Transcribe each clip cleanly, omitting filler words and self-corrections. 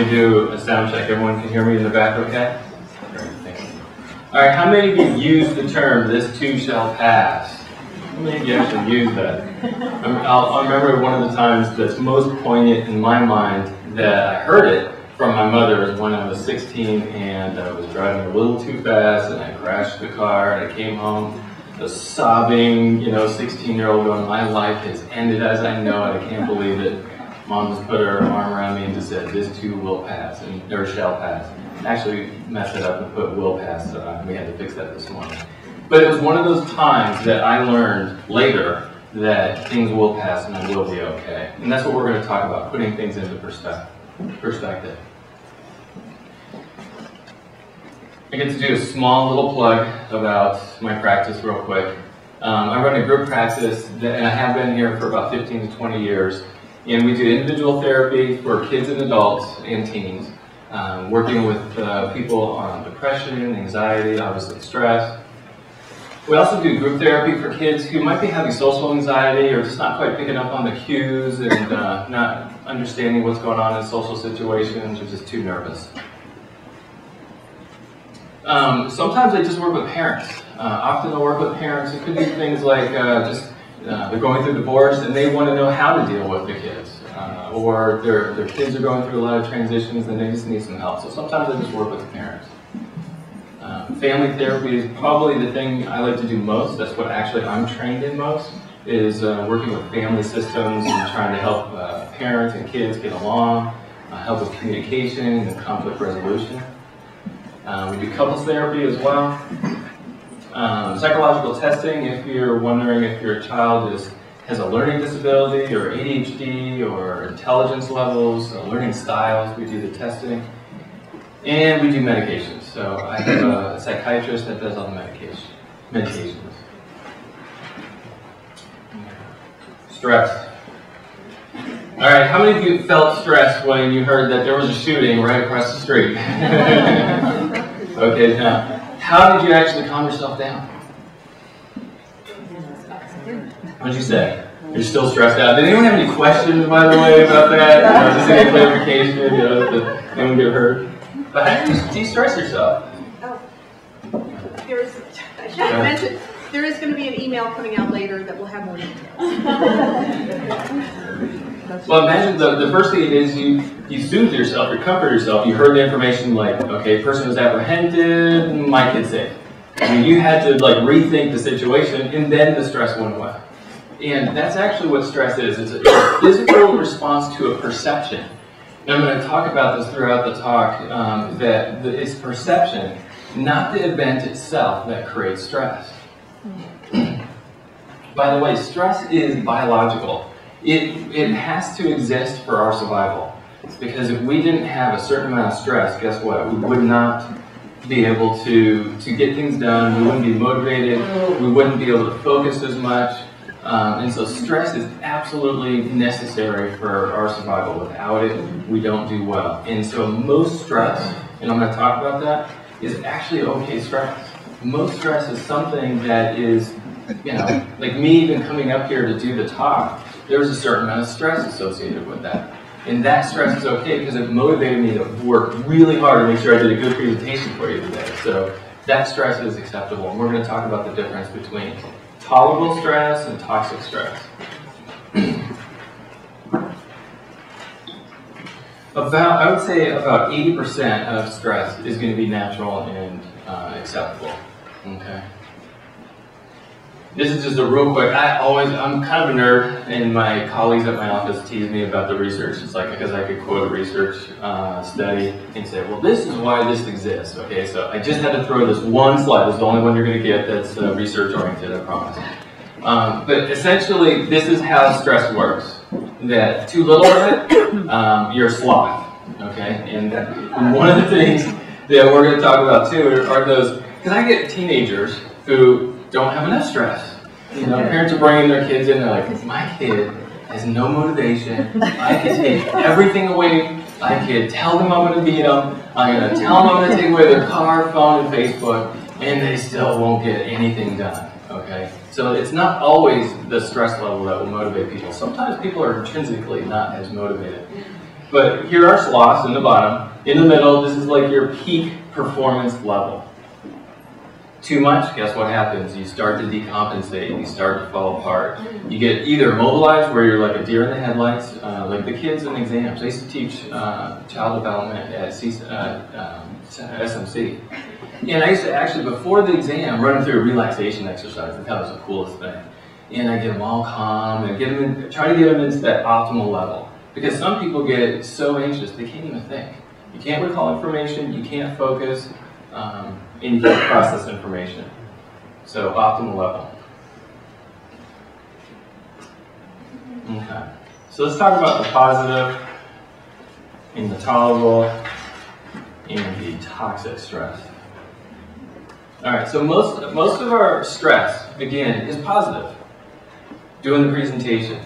me do a sound check. Everyone can hear me in the back okay? Great, thank you. All right, how many of you use the term, this too shall pass? How many of you actually use that? I'll remember one of the times that's most poignant in my mind that I heard it from my mother was when I was 16 and I was driving a little too fast and I crashed the car and I came home. I was sobbing, 16-year-old going, my life has ended as I know it. I can't believe it. Mom just put her arm around me and just said, this too will pass, or shall pass. Actually messed it up and put will pass. We had to fix that this morning. But it was one of those times that I learned later that things will pass and it will be okay. And that's what we're going to talk about, putting things into perspective. I get to do a small little plug about my practice real quick. I run a group practice, and I have been here for about 15 to 20 years. And we do individual therapy for kids and adults and teens, working with people on depression, anxiety, obviously stress. We also do group therapy for kids who might be having social anxiety or just not quite picking up on the cues and not understanding what's going on in social situations or just too nervous. Sometimes I just work with parents. Often I'll work with parents. It could be things like they're going through divorce and they want to know how to deal with the kids. Or their kids are going through a lot of transitions and they just need some help. So sometimes I just work with the parents. Family therapy is probably the thing I like to do most. That's what actually I'm trained in most, is working with family systems and trying to help parents and kids get along, help with communication and conflict resolution. We do couples therapy as well. Psychological testing, if you're wondering if your child has a learning disability or ADHD or intelligence levels, learning styles, we do the testing. And we do medications. So I have a psychiatrist that does all the medications. Stress. All right, how many of you felt stressed when you heard that there was a shooting right across the street? Okay, now, how did you actually calm yourself down? What did you say? You're still stressed out. Did anyone have any questions, by the way, about that? Just any clarification? Did anyone get hurt? But how do you de-stress yourself? I should have mentioned, there is going to be an email coming out later that will have more details. Well, imagine the first thing it is you soothe yourself, you comfort yourself. You heard the information like, okay, person was apprehended, my kid's safe. I mean, you had to like rethink the situation, and then the stress went away. And that's actually what stress is. It's a physical response to a perception. And I'm going to talk about this throughout the talk, that it's perception, not the event itself, that creates stress. By the way, stress is biological. It has to exist for our survival. Because if we didn't have a certain amount of stress, guess what? We would not be able to get things done. We wouldn't be motivated. We wouldn't be able to focus as much. And so stress is absolutely necessary for our survival. Without it, we don't do well. And so most stress, and I'm going to talk about that, is actually okay stress. Most stress is something that is, like me even coming up here to do the talk, there's a certain amount of stress associated with that. And that stress is okay because it motivated me to work really hard to make sure I did a good presentation for you today. So that stress is acceptable. And we're going to talk about the difference between tolerable stress and toxic stress. I would say about 80% of stress is going to be natural and acceptable. Okay. This is just a real quick. I'm kind of a nerd, and my colleagues at my office tease me about the research. It's like because I could quote a research study and say, well, this is why this exists. Okay, so I just had to throw this one slide. This is the only one you're going to get that's research oriented, I promise. But essentially, this is how stress works. That too little of it, you're a sloth. Okay, and one of the things that we're going to talk about too are those, because I get teenagers who don't have enough stress. Parents are bringing their kids in, they're like, my kid has no motivation. I can take everything away. I can tell them I'm going to beat them. I'm going to tell them I'm going to take away their car, phone, and Facebook, and they still won't get anything done. Okay? So it's not always the stress level that will motivate people. Sometimes people are intrinsically not as motivated. But here are sloths in the bottom. In the middle, this is like your peak performance level. Too much, guess what happens? You start to decompensate, you start to fall apart. You get either immobilized, where you're like a deer in the headlights, like the kids in exams. I used to teach child development at SMC. And I used to actually, before the exam, run them through a relaxation exercise. I thought it was the coolest thing. And I get them all calm and try to get them into that optimal level. Because some people get so anxious, they can't even think. You can't recall information, you can't focus, and you can't process information. So, optimal level. Okay. So let's talk about the positive, and the tolerable, and the toxic stress. Alright, so most of our stress, again, is positive. Doing the presentation,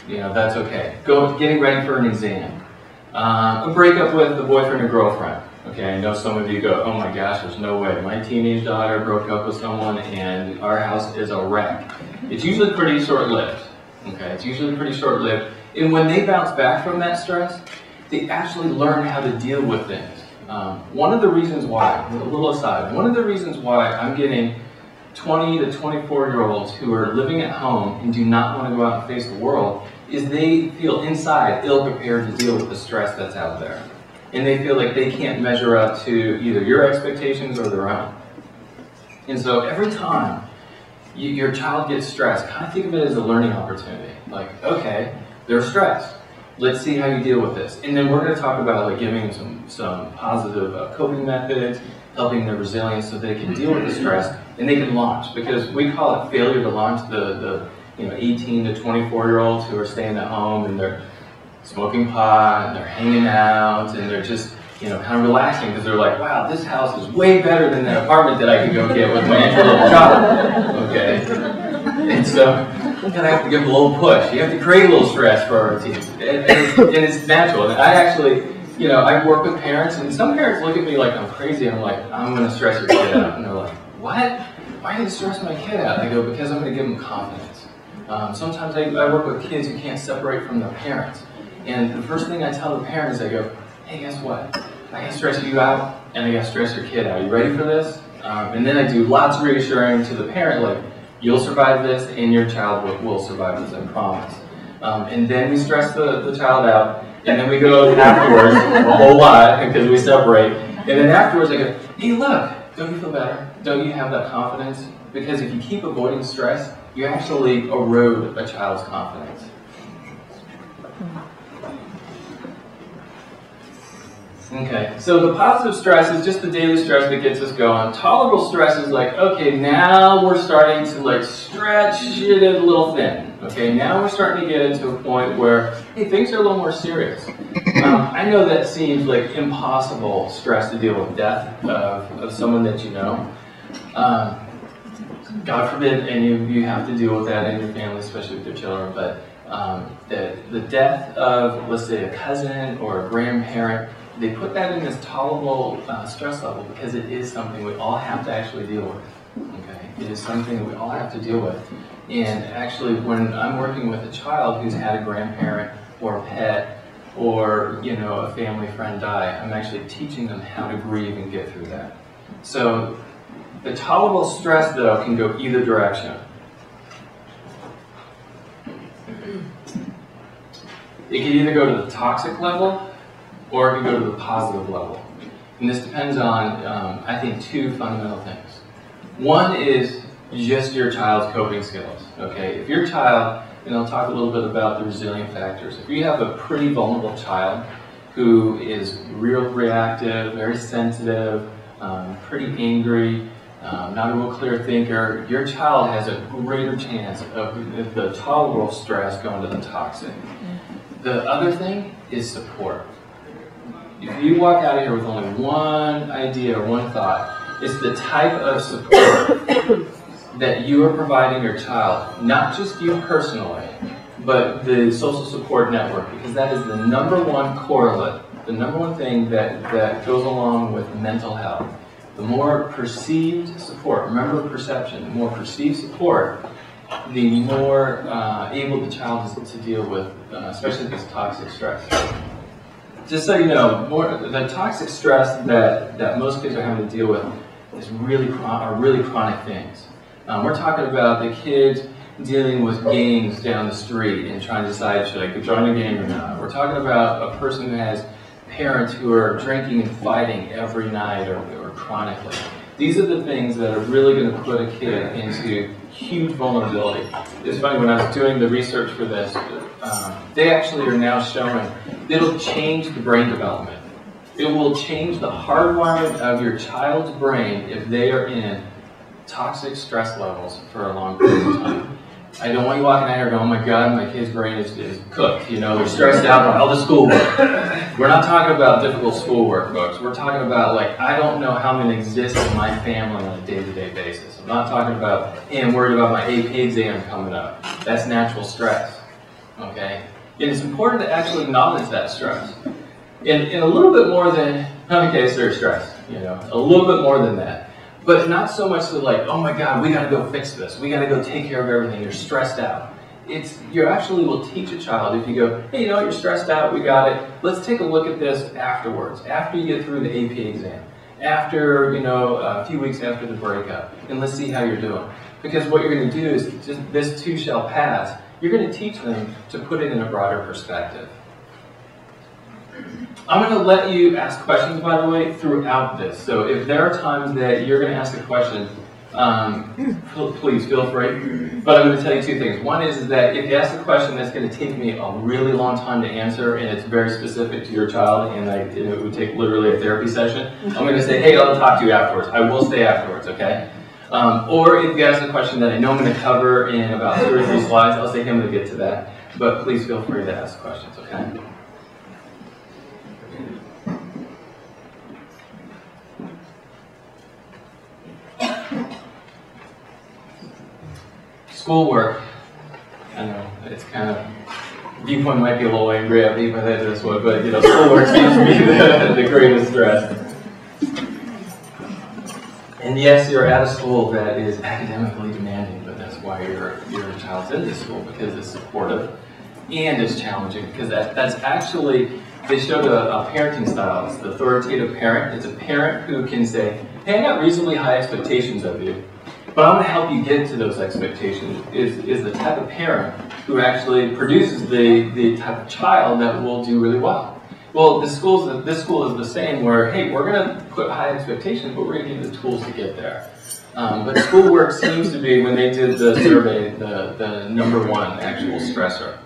that's okay. Getting ready for an exam. A breakup with the boyfriend or girlfriend. Okay, I know some of you go, oh my gosh, there's no way. My teenage daughter broke up with someone and our house is a wreck. It's usually pretty short-lived. Okay, it's usually pretty short-lived. And when they bounce back from that stress, they actually learn how to deal with things. One of the reasons why, a little aside, one of the reasons why I'm getting 20 to 24-year-olds who are living at home and do not want to go out and face the world is they feel inside ill-prepared to deal with the stress that's out there. And they feel like they can't measure up to either your expectations or their own. And so every time your child gets stressed, kind of think of it as a learning opportunity. Like, okay, they're stressed. Let's see how you deal with this. And then we're going to talk about like giving them some positive coping methods, helping their resilience so they can deal with the stress and they can launch. Because we call it failure to launch the 18 to 24-year-olds who are staying at home and they're smoking pot and they're hanging out and they're just kind of relaxing because they're like, wow, this house is way better than that apartment that I could go get with my entry-level job. Okay, and so you kind of have to give them a little push. You have to create a little stress for our teams, and it's natural. And I actually, I work with parents, and some parents look at me like I'm crazy. And I'm like, I'm going to stress your kid out, and they're like, what? Why are you stress my kid out? I go, because I'm going to give them confidence. Sometimes I work with kids who can't separate from their parents. And the first thing I tell the parent is I go, hey, guess what? I can stress you out and I can stress your kid out. Are you ready for this? And then I do lots of reassuring to the parent, like, you'll survive this and your child will survive this, I promise. And then we stress the child out, and then we go afterwards a whole lot because we separate. And then afterwards I go, hey, look, don't you feel better? Don't you have that confidence? Because if you keep avoiding stress, you actually erode a child's confidence. Okay, so the positive stress is just the daily stress that gets us going. Tolerable stress is like, okay, now we're starting to like stretch it a little thin. Okay, now we're starting to get into a point where, hey, things are a little more serious. I know that seems like impossible stress to deal with, death of someone that you know. God forbid any of you have to deal with that in your family, especially with your children, but the death of, let's say, a cousin or a grandparent, they put that in this tolerable stress level because it is something we all have to actually deal with. Okay, it is something we all have to deal with. And actually, when I'm working with a child who's had a grandparent or a pet or a family friend die, I'm actually teaching them how to grieve and get through that. So the tolerable stress, though, can go either direction. It can either go to the toxic level or it can go to the positive level. And this depends on, I think, two fundamental things. One is just your child's coping skills. Okay, if your child, and I'll talk a little bit about the resilient factors. If you have a pretty vulnerable child who is real reactive, very sensitive, pretty angry, not a real clear thinker, your child has a greater chance of the tolerable stress going to the toxic. The other thing is support. If you walk out of here with only one idea or one thought, it's the type of support that you are providing your child, not just you personally, but the social support network, because that is the #1 correlate, the #1 thing that goes along with mental health. The more perceived support, remember perception, the more perceived support, the more able the child is to deal with, especially this toxic stress. just so you know, the toxic stress that most kids are having to deal with is are really chronic things. We're talking about the kids dealing with gangs down the street and trying to decide, should I join a gang or not? We're talking about a person who has parents who are drinking and fighting every night or chronically. These are the things that are really going to put a kid into huge vulnerability. It's funny, when I was doing the research for this, they actually are now showing it'll change the brain development. It will change the hardwiring of your child's brain if they are in toxic stress levels for a long period of time. I don't want you walking out here going, oh my God, my kid's brain is cooked. You know, they're stressed out by all the schoolwork. We're not talking about difficult schoolwork, folks. We're talking about, like, I don't know how many exist in my family on a day-to-day basis. I'm not talking about, hey, I'm worried about my AP exam coming up. That's natural stress, okay? And it's important to actually acknowledge that stress. And a little bit more than, okay, it's their stress, you know, a little bit more than that. But not so much to like, oh my God, we got to go fix this. We got to go take care of everything. You're stressed out. You actually will teach a child if you go, hey, you know what, you're stressed out. We got it. Let's take a look at this afterwards, after you get through the AP exam, after, you know, a few weeks after the breakup, and let's see how you're doing. Because what you're going to do is, just this too shall pass. You're going to teach them to put it in a broader perspective. I'm going to let you ask questions, by the way, throughout this. So if there are times that you're going to ask a question, please feel free. But I'm going to tell you two things. One is that if you ask a question that's going to take me a really long time to answer, and it's very specific to your child, and it would take literally a therapy session, I'm going to say, hey, I'll talk to you afterwards. I will stay afterwards, okay? Or if you ask a question that I know I'm going to cover in about 2 or 3 slides, I'll say, hey, I'm going to get to that. But please feel free to ask questions, okay? Schoolwork, I know, it's kind of, Viewpoint might be a little angry at me by the end of this one, but you know, schoolwork seems to be the greatest stress. And yes, you're at a school that is academically demanding, but that's why your child's in this school, because it's supportive and it's challenging, because that's actually, they showed a parenting style. It's the authoritative parent. It's a parent who can say, hey, I got reasonably high expectations of you, but I'm going to help you get to those expectations. Is the type of parent who actually produces the type of child that will do really well. Well, this school is the same, where, hey, we're going to put high expectations, but we're going to give you the tools to get there. But schoolwork seems to be, when they did the survey, the #1 actual stressor.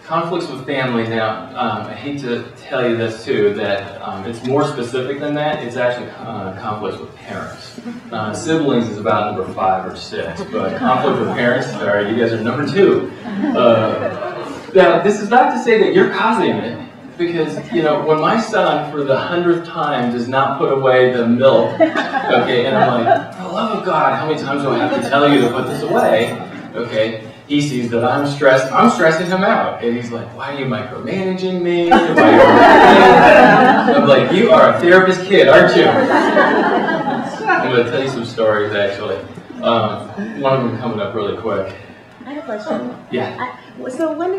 Conflicts with family. Now, I hate to tell you this too, that it's more specific than that. It's actually conflicts with parents. Siblings is about #5 or 6, but conflict with parents, sorry, you guys are #2. Now, this is not to say that you're causing it, because, you know, when my son, for the 100th time, does not put away the milk, okay, and I'm like, for the love of God, how many times do I have to tell you to put this away, okay? He sees that I'm stressed, I'm stressing him out. And he's like, why are you micromanaging me? Why are you I'm like, you are a therapist kid, aren't you? I'm going to tell you some stories, actually. One of them coming up really quick. I have a question. Yeah. So when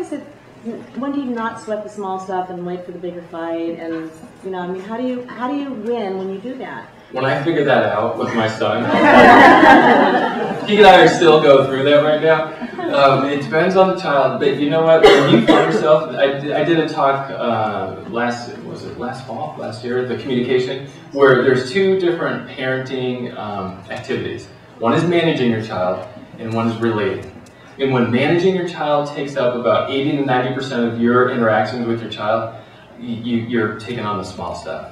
do you not sweat the small stuff and wait for the bigger fight? And, you know, I mean, how do you win when you do that? When I figured that out with my son, he and I still go through that right now. It depends on the child, but you know what? When you find yourself, I did a talk last year, the communication, where there's 2 different parenting activities. One is managing your child, and one is relating. And when managing your child takes up about 80 to 90% of your interactions with your child, you're taking on the small stuff.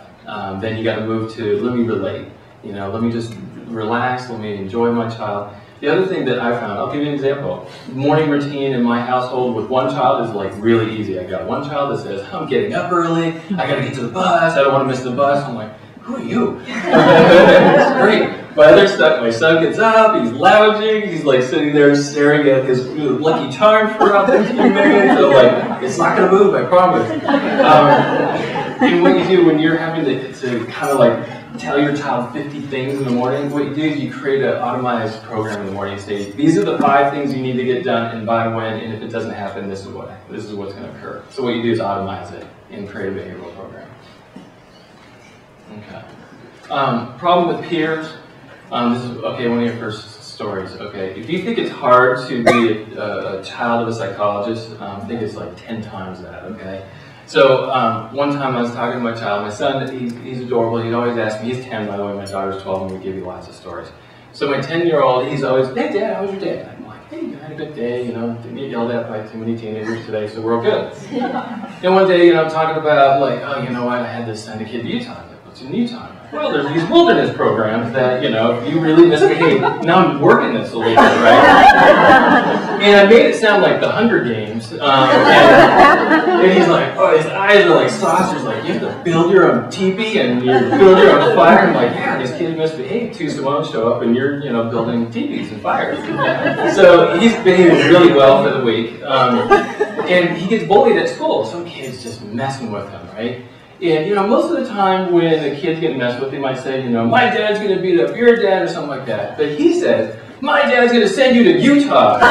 Then you got to move to, let me relate. You know, let me just relax, let me enjoy my child. The other thing that I found, I'll give you an example. Morning routine in my household with one child is like really easy. I got one child that says, I'm getting up early, I got to get to the bus, I don't want to miss the bus. I'm like, who are you? It's great. My son gets up, he's lounging, he's like sitting there staring at his Lucky Charms for about 15 minutes. I'm like, it's not going to move, I promise. And what you do when you're having to kind of like tell your child 50 things in the morning. What you do is you create an automated program in the morning. You say, these are the 5 things you need to get done and by when, and if it doesn't happen, this is what's going to occur. So what you do is automate it and create a behavioral program. Okay. Problem with peers. This is, okay, one of your first stories. Okay, if you think it's hard to be a child of a psychologist, I think it's like 10 times that, okay? So one time I was talking to my child, my son, he's adorable, he'd always ask me, he's 10 by the way, my daughter's 12, and we give you lots of stories. So my 10-year-old, he's always, hey Dad, how was your day? I'm like, hey, you had a good day, you know, didn't get yelled at by too many teenagers today, so we're all good. And one day, you know, I'm talking about like, oh, you know what, I had to send a kid to Utah. I'm like, what's in Utah? Well, there's these wilderness programs that, you know, if you really misbehave, now I'm working this a little bit, right? And I made it sound like the Hunger Games, and he's like, oh, his eyes are like saucers, like, you have to build your own teepee and you build your own fire. I'm like, yeah, these kids misbehave. Tuesday won't show up and you're, you know, building teepees and fires. So he's behaving really well for the week, and he gets bullied at school. Some kid's just messing with him, right? And, you know, most of the time when a kid's getting messed with, they might say, you know, my dad's going to beat up your dad or something like that. But he says, my dad's going to send you to Utah. So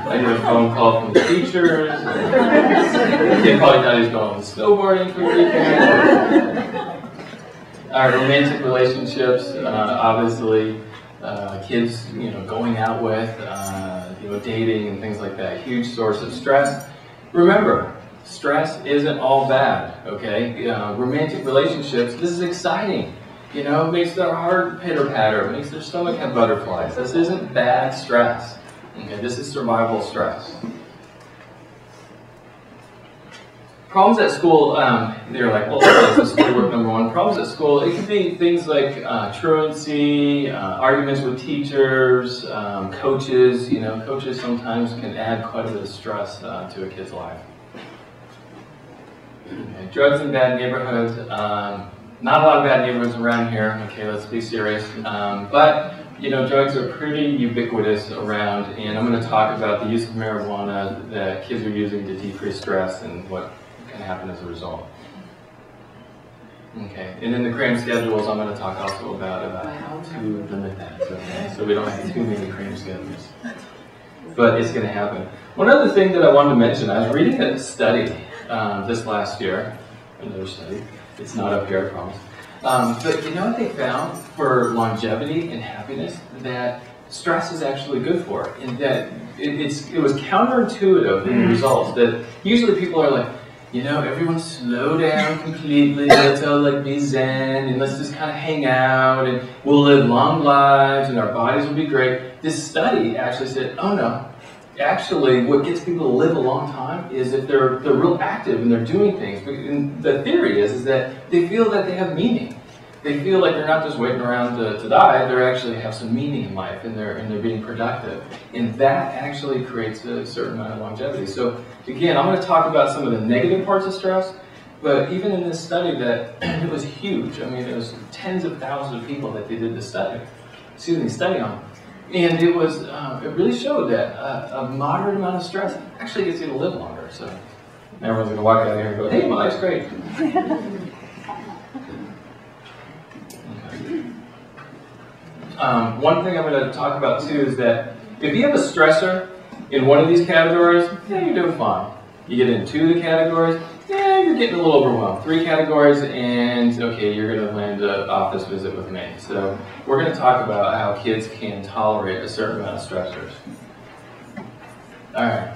I get a phone call from the teachers. The kid probably thought he was going snowboarding for the weekend. Our romantic relationships, obviously, kids, you know, going out with, you know, dating and things like that. Huge source of stress. Remember, stress isn't all bad, okay? Romantic relationships, this is exciting. You know, it makes their heart pitter-patter, it makes their stomach have butterflies. This isn't bad stress, okay? This is survival stress. Problems at school, they're like, well, this is schoolwork number 1. Problems at school, it can be things like truancy, arguments with teachers, coaches. You know, coaches sometimes can add quite a bit of stress to a kid's life. Okay, drugs in bad neighborhoods. Not a lot of bad neighborhoods around here. Okay, let's be serious. But you know, drugs are pretty ubiquitous around, and I'm going to talk about the use of marijuana that kids are using to decrease stress and what can happen as a result. Okay, and in the cram schedules, I'm going to talk also about how to limit that. Okay, so we don't have too many cram schedules. But it's going to happen. One other thing that I wanted to mention, I was reading a study this last year, another study. It's not up here, I promise. But you know what they found for longevity and happiness? That stress is actually good for it. And that it was counterintuitive in the results. That usually people are like, you know, everyone slow down completely, let's all like be zen, and let's just kind of hang out, and we'll live long lives, and our bodies will be great. This study actually said, oh no. Actually, what gets people to live a long time is if they're real active and they're doing things. And the theory is that they feel that they have meaning. They feel like they're not just waiting around to die. They actually have some meaning in life, and they're being productive. And that actually creates a certain amount of longevity. So again, I'm going to talk about some of the negative parts of stress. But even in this study, that it was huge. I mean, it was tens of thousands of people that they did this study. Study on. And it was, it really showed that a moderate amount of stress actually gets you to live longer. So everyone's going to walk out of here and go, hey, my life's great. One thing I'm going to talk about too is that if you have a stressor in one of these categories, yeah, you're doing fine. You get in 2 of the categories, yeah, you're getting a little overwhelmed. 3 categories, and okay, you're going to land an office visit with me. So we're going to talk about how kids can tolerate a certain amount of stressors. All right.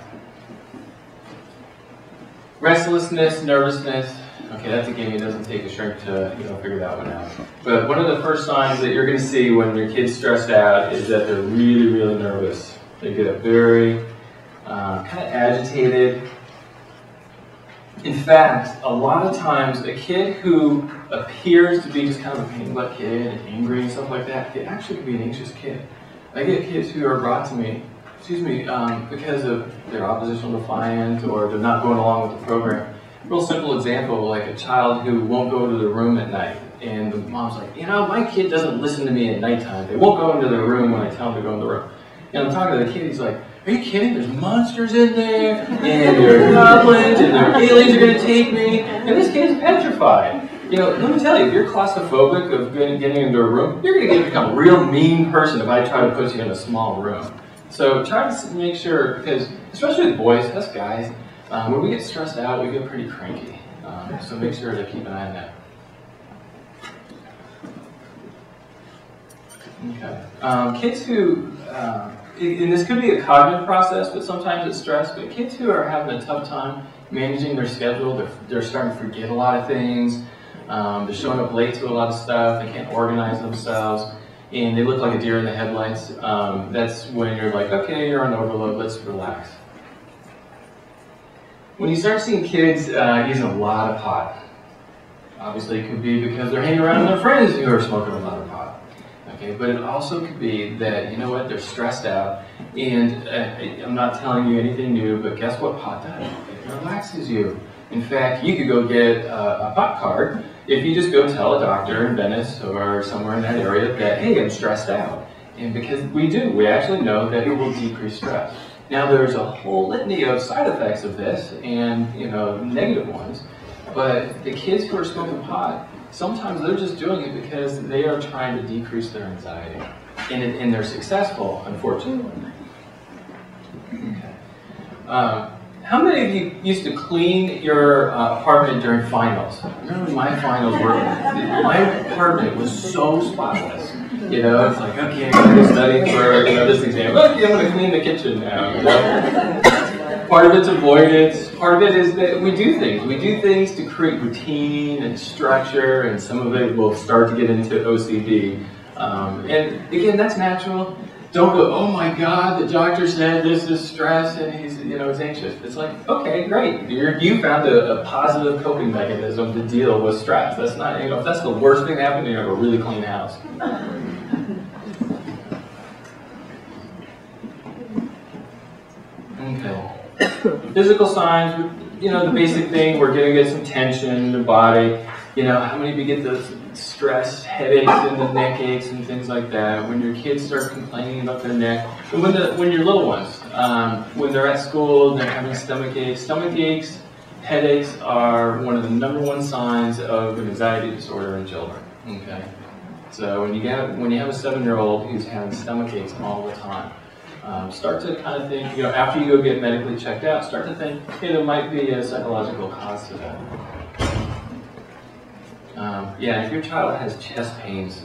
Restlessness, nervousness. Okay, that's a game. It doesn't take a shrink to figure that one out. But one of the first signs that you're going to see when your kid's stressed out is that they're really, really nervous. They get very kind of agitated. In fact, a lot of times a kid who appears to be just kind of a pain-in-the-butt kid and angry and stuff like that, it actually could be an anxious kid. I get kids who are brought to me, because of their oppositional defiant or they're not going along with the program. Real simple example, like a child who won't go to the room at night, and the mom's like, you know, my kid doesn't listen to me at nighttime. They won't go into the room when I tell them to go in the room. And I'm talking to the kid, he's like, are you kidding? There's monsters in there, and there are goblins, and there are aliens are going to take me. And this kid's petrified. You know, let me tell you, if you're claustrophobic of getting into a room, you're going to become a real mean person if I try to put you in a small room. So try to make sure, because especially with boys, us guys, when we get stressed out, we get pretty cranky. So make sure to keep an eye on that. Okay. Kids who, and this could be a cognitive process, but sometimes it's stress, but kids who are having a tough time managing their schedule, they're starting to forget a lot of things, they're showing up late to a lot of stuff, they can't organize themselves, and they look like a deer in the headlights. That's when you're like, okay, you're on overload, let's relax. When you start seeing kids using a lot of pot, obviously it could be because they're hanging around with their friends who are smoking a lot of pot. Okay, but it also could be that, you know what, they're stressed out, and I'm not telling you anything new, but guess what pot does? It relaxes you. In fact, you could go get a pot card if you just go tell a doctor in Venice or somewhere in that area that, hey, I'm stressed out. And because we actually know that it will decrease stress. Now there's a whole litany of side effects of this, and negative ones, but the kids who are smoking pot, sometimes they're just doing it because they are trying to decrease their anxiety. And they're successful, unfortunately. Okay. How many of you used to clean your apartment during finals? I remember my finals were, my apartment was so spotless. It's like, okay, I'm going to study for this exam. Okay, I'm going to clean the kitchen now. Part of it's avoidance. Part of it is that we do things. We do things to create routine and structure, and some of it will start to get into OCD. And again, that's natural. Don't go, oh my God, the doctor said this is stress and he's anxious. It's like, okay, great. You found a positive coping mechanism to deal with stress. That's not, if that's the worst thing that happened, you have a really clean house. Okay. Physical signs, the basic thing, we're going to get some tension in the body. How many of you get those stress, headaches, and the neck aches and things like that? When your kids start complaining about their neck, and when your little ones, when they're at school and they're having stomach aches, headaches are one of the #1 signs of an anxiety disorder in children. Okay, so when you have a 7-year-old who's having stomach aches all the time, start to kind of think, after you go get medically checked out, start to think, hey, there might be a psychological cause to that. If your child has chest pains,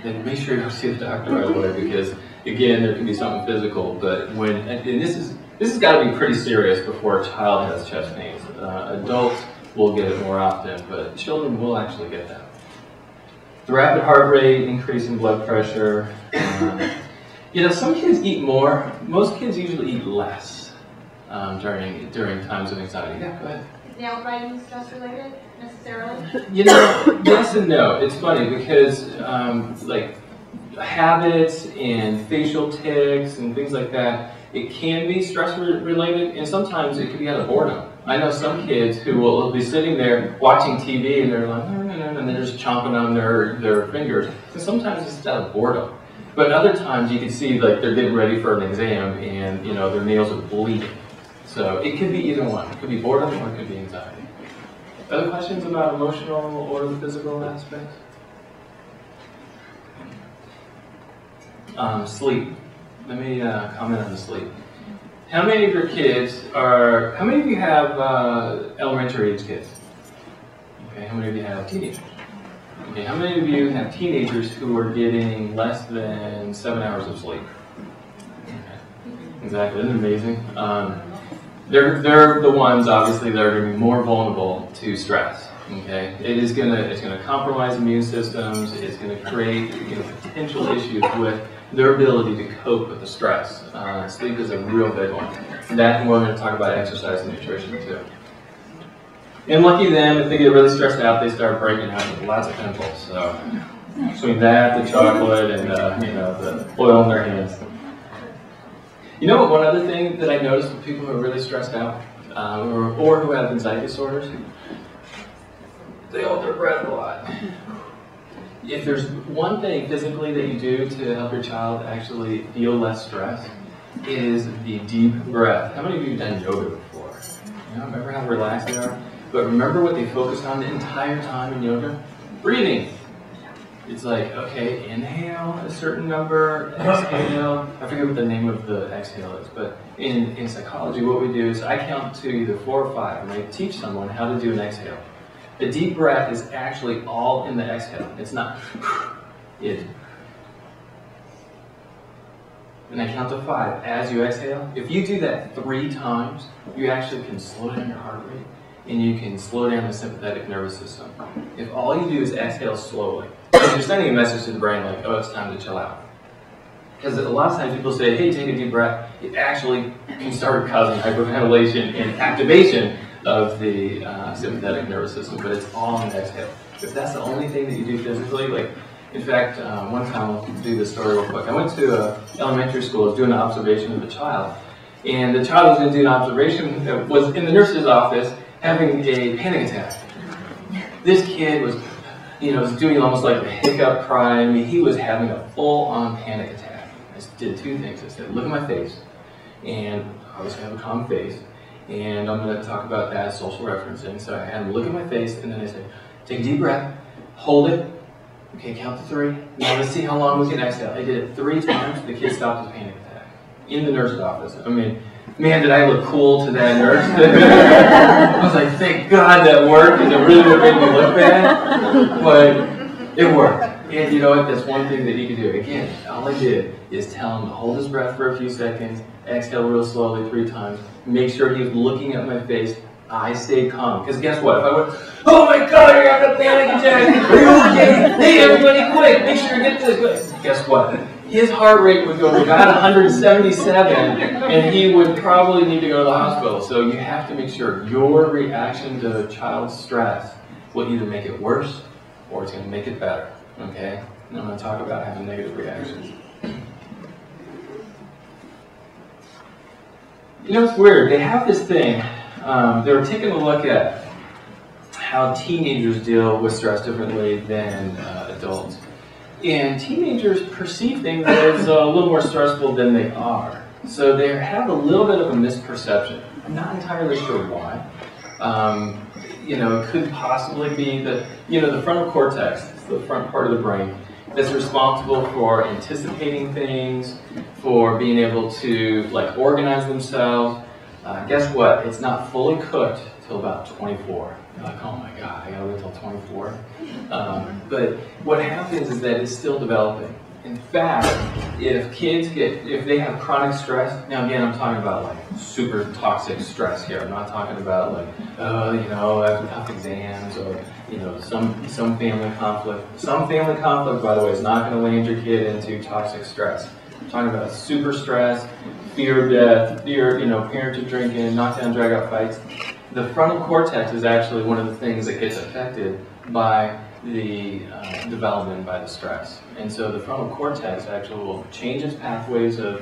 then make sure you go see the doctor right away, because again, there can be something physical. But this has got to be pretty serious before a child has chest pains. Adults will get it more often, but children will actually get that. The rapid heart rate, increase in blood pressure. Some kids eat more. Most kids usually eat less during times of anxiety. Yeah, go ahead. Is nail biting stress related necessarily? Yes and no. It's funny because like habits and facial tics and things like that, it can be stress related, and sometimes it can be out of boredom. I know some kids who will be sitting there watching TV and they're like, and they're just chomping on their fingers. And sometimes it's out of boredom. But other times you can see like they're getting ready for an exam and their nails are bleeding. So it could be either one. It could be boredom or it could be anxiety. Other questions about emotional or the physical aspects? Sleep. Let me comment on the sleep. How many of your kids how many of you have elementary age kids? Okay, how many of you have teenagers? Okay, how many of you have teenagers who are getting less than 7 hours of sleep? Okay. Exactly, isn't it amazing? They're the ones, obviously, that are going to be more vulnerable to stress. Okay, it's going to compromise immune systems. It's going to create potential issues with their ability to cope with the stress. Sleep is a real big one. That, and we're going to talk about exercise and nutrition too. And lucky them, if they get really stressed out, they start breaking out with lots of pimples. So between that, the chocolate, and the oil in their hands. One other thing that I noticed with people who are really stressed out, or who have anxiety disorders, they hold their breath a lot. If there's one thing physically that you do to help your child actually feel less stress, is the deep breath. How many of you have done yoga before? Remember how relaxed they are? But remember what they focus on the entire time in yoga? Breathing. It's like, okay, inhale a certain number, exhale. I forget what the name of the exhale is, but in psychology, what we do is I count to either 4 or 5, and I teach someone how to do an exhale. The deep breath is actually all in the exhale. It's not it. And I count to 5 as you exhale. If you do that 3 times, you actually can slow down your heart rate, and you can slow down the sympathetic nervous system. If all you do is exhale slowly, you're sending a message to the brain like, oh, it's time to chill out. Because a lot of times people say, hey, take a deep breath. It actually can start causing hyperventilation and activation of the sympathetic nervous system, but it's all in the exhale. If that's the only thing that you do physically, like, in fact, one time, I'll do this story real quick. I went to elementary school, I was doing an observation of a child, and the child was going to do an observation, was in the nurse's office having a panic attack. This kid was, was doing almost like a hiccup cry. I mean, he was having a full-on panic attack. I did 2 things. I said, look at my face, and I always have a calm face, and I'm going to talk about that social referencing. So I had him look at my face, and then I said, take a deep breath, hold it. Okay, count to 3. Now let's see how long we can exhale. I did it 3 times. The kid stopped his panic attack in the nurse's office. I mean, man, did I look cool to that nurse. I was like, thank God that worked, because it really would make me look bad. But it worked. And you know what? That's one thing that he could do. Again, all I did is tell him to hold his breath for a few seconds, exhale real slowly 3 times, make sure he was looking at my face. I stayed calm. Because guess what? If I went, oh my God, you're having a panic attack. Are you okay? Hey, everybody, quick, make sure you get this. Guess what? His heart rate would go to about 177, and he would probably need to go to the hospital. So you have to make sure your reaction to child's stress will either make it worse or it's going to make it better. Okay? And I'm going to talk about having negative reactions. You know, it's weird. They have this thing. They were taking a look at how teenagers deal with stress differently than adults. And teenagers perceive things as a little more stressful than they are. So they have a little bit of a misperception. I'm not entirely sure why. It could possibly be that, the frontal cortex, the front part of the brain, that's responsible for anticipating things, for being able to organize themselves. Guess what? It's not fully cooked till about 24. You're like, oh my God, I gotta wait till 24. But what happens is that it's still developing. In fact, if they have chronic stress, now again, I'm talking about super toxic stress here. I'm not talking about I have tough exams or, some family conflict. Some family conflict, by the way, is not going to land your kid into toxic stress. I'm talking about super stress, fear of death, fear, parents are drinking, knockdown, drag-out fights. The frontal cortex is actually one of the things that gets affected by the development by the stress. And so the frontal cortex actually will change its pathways of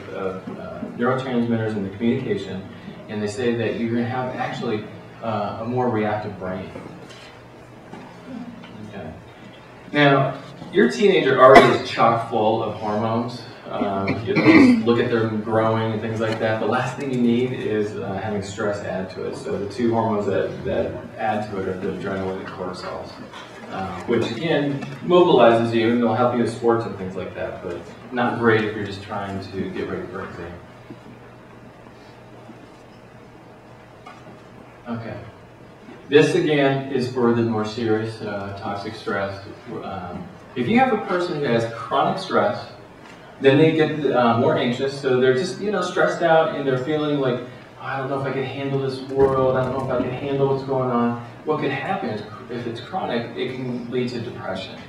neurotransmitters in the communication, and they say that you're going to have actually a more reactive brain. Okay. Now, your teenager already is chock full of hormones. Look at them growing and things like that. The last thing you need is having stress add to it. So the 2 hormones that add to it are the adrenaline and cortisol, which again mobilizes you and they'll help you with sports and things like that, but not great if you're just trying to get ready for exam. Okay. This again is for the more serious toxic stress. If you have a person who has chronic stress, then they get more anxious, so they're just, stressed out and they're feeling like, oh, I don't know if I can handle this world, I don't know if I can handle what's going on. What could happen is, if it's chronic, it can lead to depression,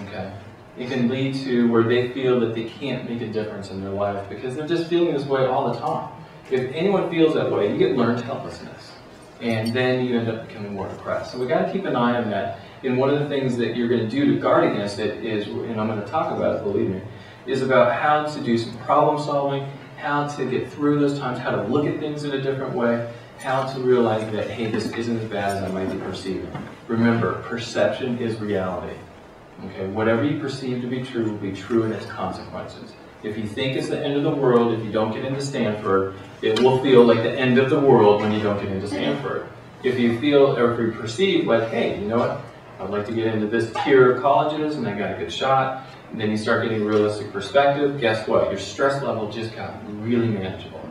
okay? It can lead to where they feel that they can't make a difference in their life because they're just feeling this way all the time. If anyone feels that way, you get learned helplessness, and then you end up becoming more depressed. So we got to keep an eye on that. And one of the things that you're going to do to guard against it is, and I'm going to talk about it, believe me, is about how to do some problem solving, how to get through those times, how to look at things in a different way, how to realize that, hey, this isn't as bad as I might be perceiving. Remember, perception is reality. Okay, whatever you perceive to be true will be true in its consequences. If you think it's the end of the world, if you don't get into Stanford, it will feel like the end of the world when you don't get into Stanford. If you feel or if you perceive like, hey, you know what, I'd like to get into this tier of colleges and I got a good shot, and then you start getting realistic perspective, guess what? Your stress level just got really manageable.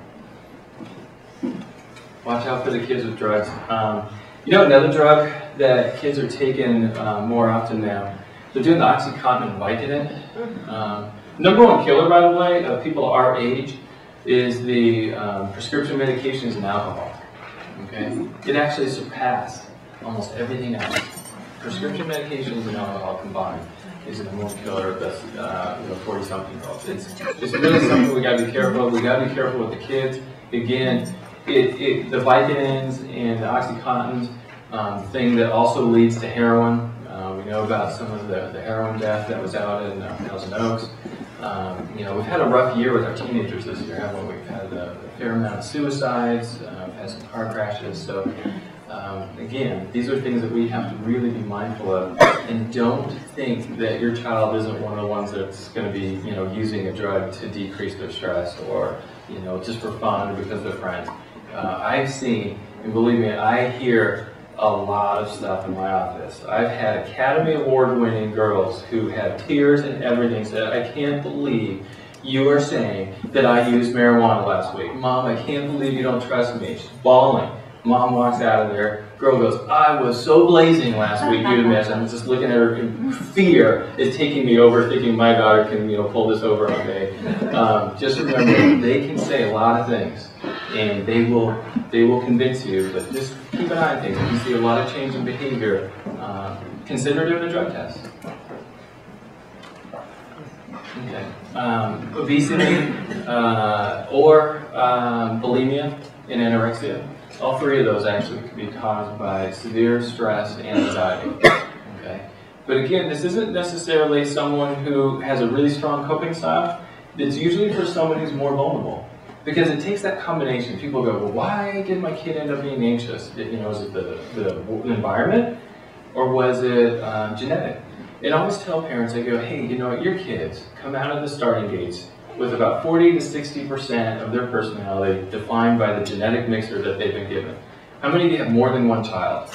Watch out for the kids with drugs. You know another drug that kids are taking more often now? They're doing the OxyContin and Vicodin. Number one killer, by the way, of people our age is the prescription medications and alcohol. Okay, it actually surpassed almost everything else. Prescription medications and alcohol combined is the number one killer of this 40-something-year-olds. It's really something we got to be careful of. We got to be careful with the kids. Again, the Vicodins and the OxyContins thing that also leads to heroin. We know about some of the heroin death that was out in Thousand Oaks. We've had a rough year with our teenagers this year, haven't we? We've had a fair amount of suicides, we've had some car crashes. So, again, these are things that we have to really be mindful of. And don't think that your child isn't one of the ones that's going to be, using a drug to decrease their stress or, just for fun or because they're friends. I've seen, and believe me, I hear a lot of stuff in my office. I've had Academy Award-winning girls who have tears and everything said, I can't believe you are saying that I used marijuana last week. Mom, I can't believe you don't trust me. She's bawling. Mom walks out of there. Girl goes, I was so blazing last week, you admit. I'm just looking at her in fear is taking me over, thinking my daughter can, pull this over on me. Just remember, they can say a lot of things, and they will convince you, but just keep an eye on things. If you see a lot of change in behavior, consider doing a drug test. Okay. Obesity or bulimia and anorexia. All three of those actually can be caused by severe stress and anxiety. Okay. But again, this isn't necessarily someone who has a really strong coping style. It's usually for someone who's more vulnerable. Because it takes that combination. People go, well, why did my kid end up being anxious? Was it the environment or was it genetic? And I always tell parents, I go, hey, your kids come out of the starting gates with about 40 to 60% of their personality defined by the genetic mixer that they've been given. How many of you have more than one child?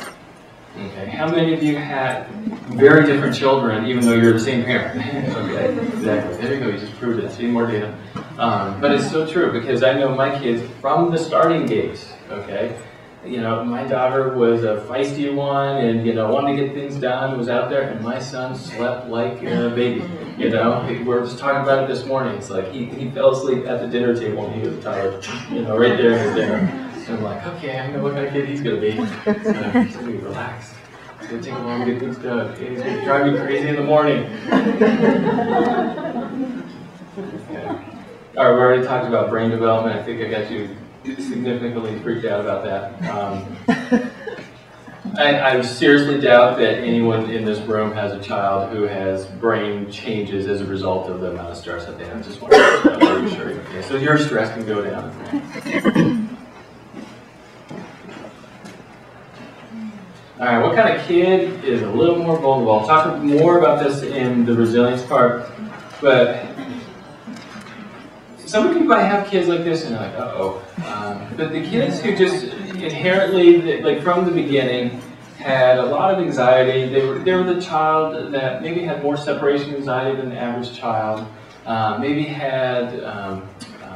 Okay. How many of you had very different children even though you're the same parent? Okay, exactly. There you go, you just proved it. See, more data. But it's so true because I know my kids from the starting gates, okay? My daughter was a feisty one and, wanted to get things done, was out there, and my son slept like a baby, We were just talking about it this morning. It's like he fell asleep at the dinner table when he was tired, right there at dinner. So I'm like, okay, I know what kind of kid he's going to be. So he's going to be relaxed. It's going to take him long to get things done. He's going to drive me crazy in the morning. Okay. All right, we already talked about brain development. I think I got you significantly freaked out about that. I seriously doubt that anyone in this room has a child who has brain changes as a result of the amount of stress that they have. Just want to reassure you. Okay, so your stress can go down. All right, what kind of kid is a little more vulnerable? I'll talk more about this in the resilience part, but some of you might have kids like this and you're like, uh-oh. But the kids who just inherently, like from the beginning, had a lot of anxiety. They were the child that maybe had more separation anxiety than the average child. Maybe had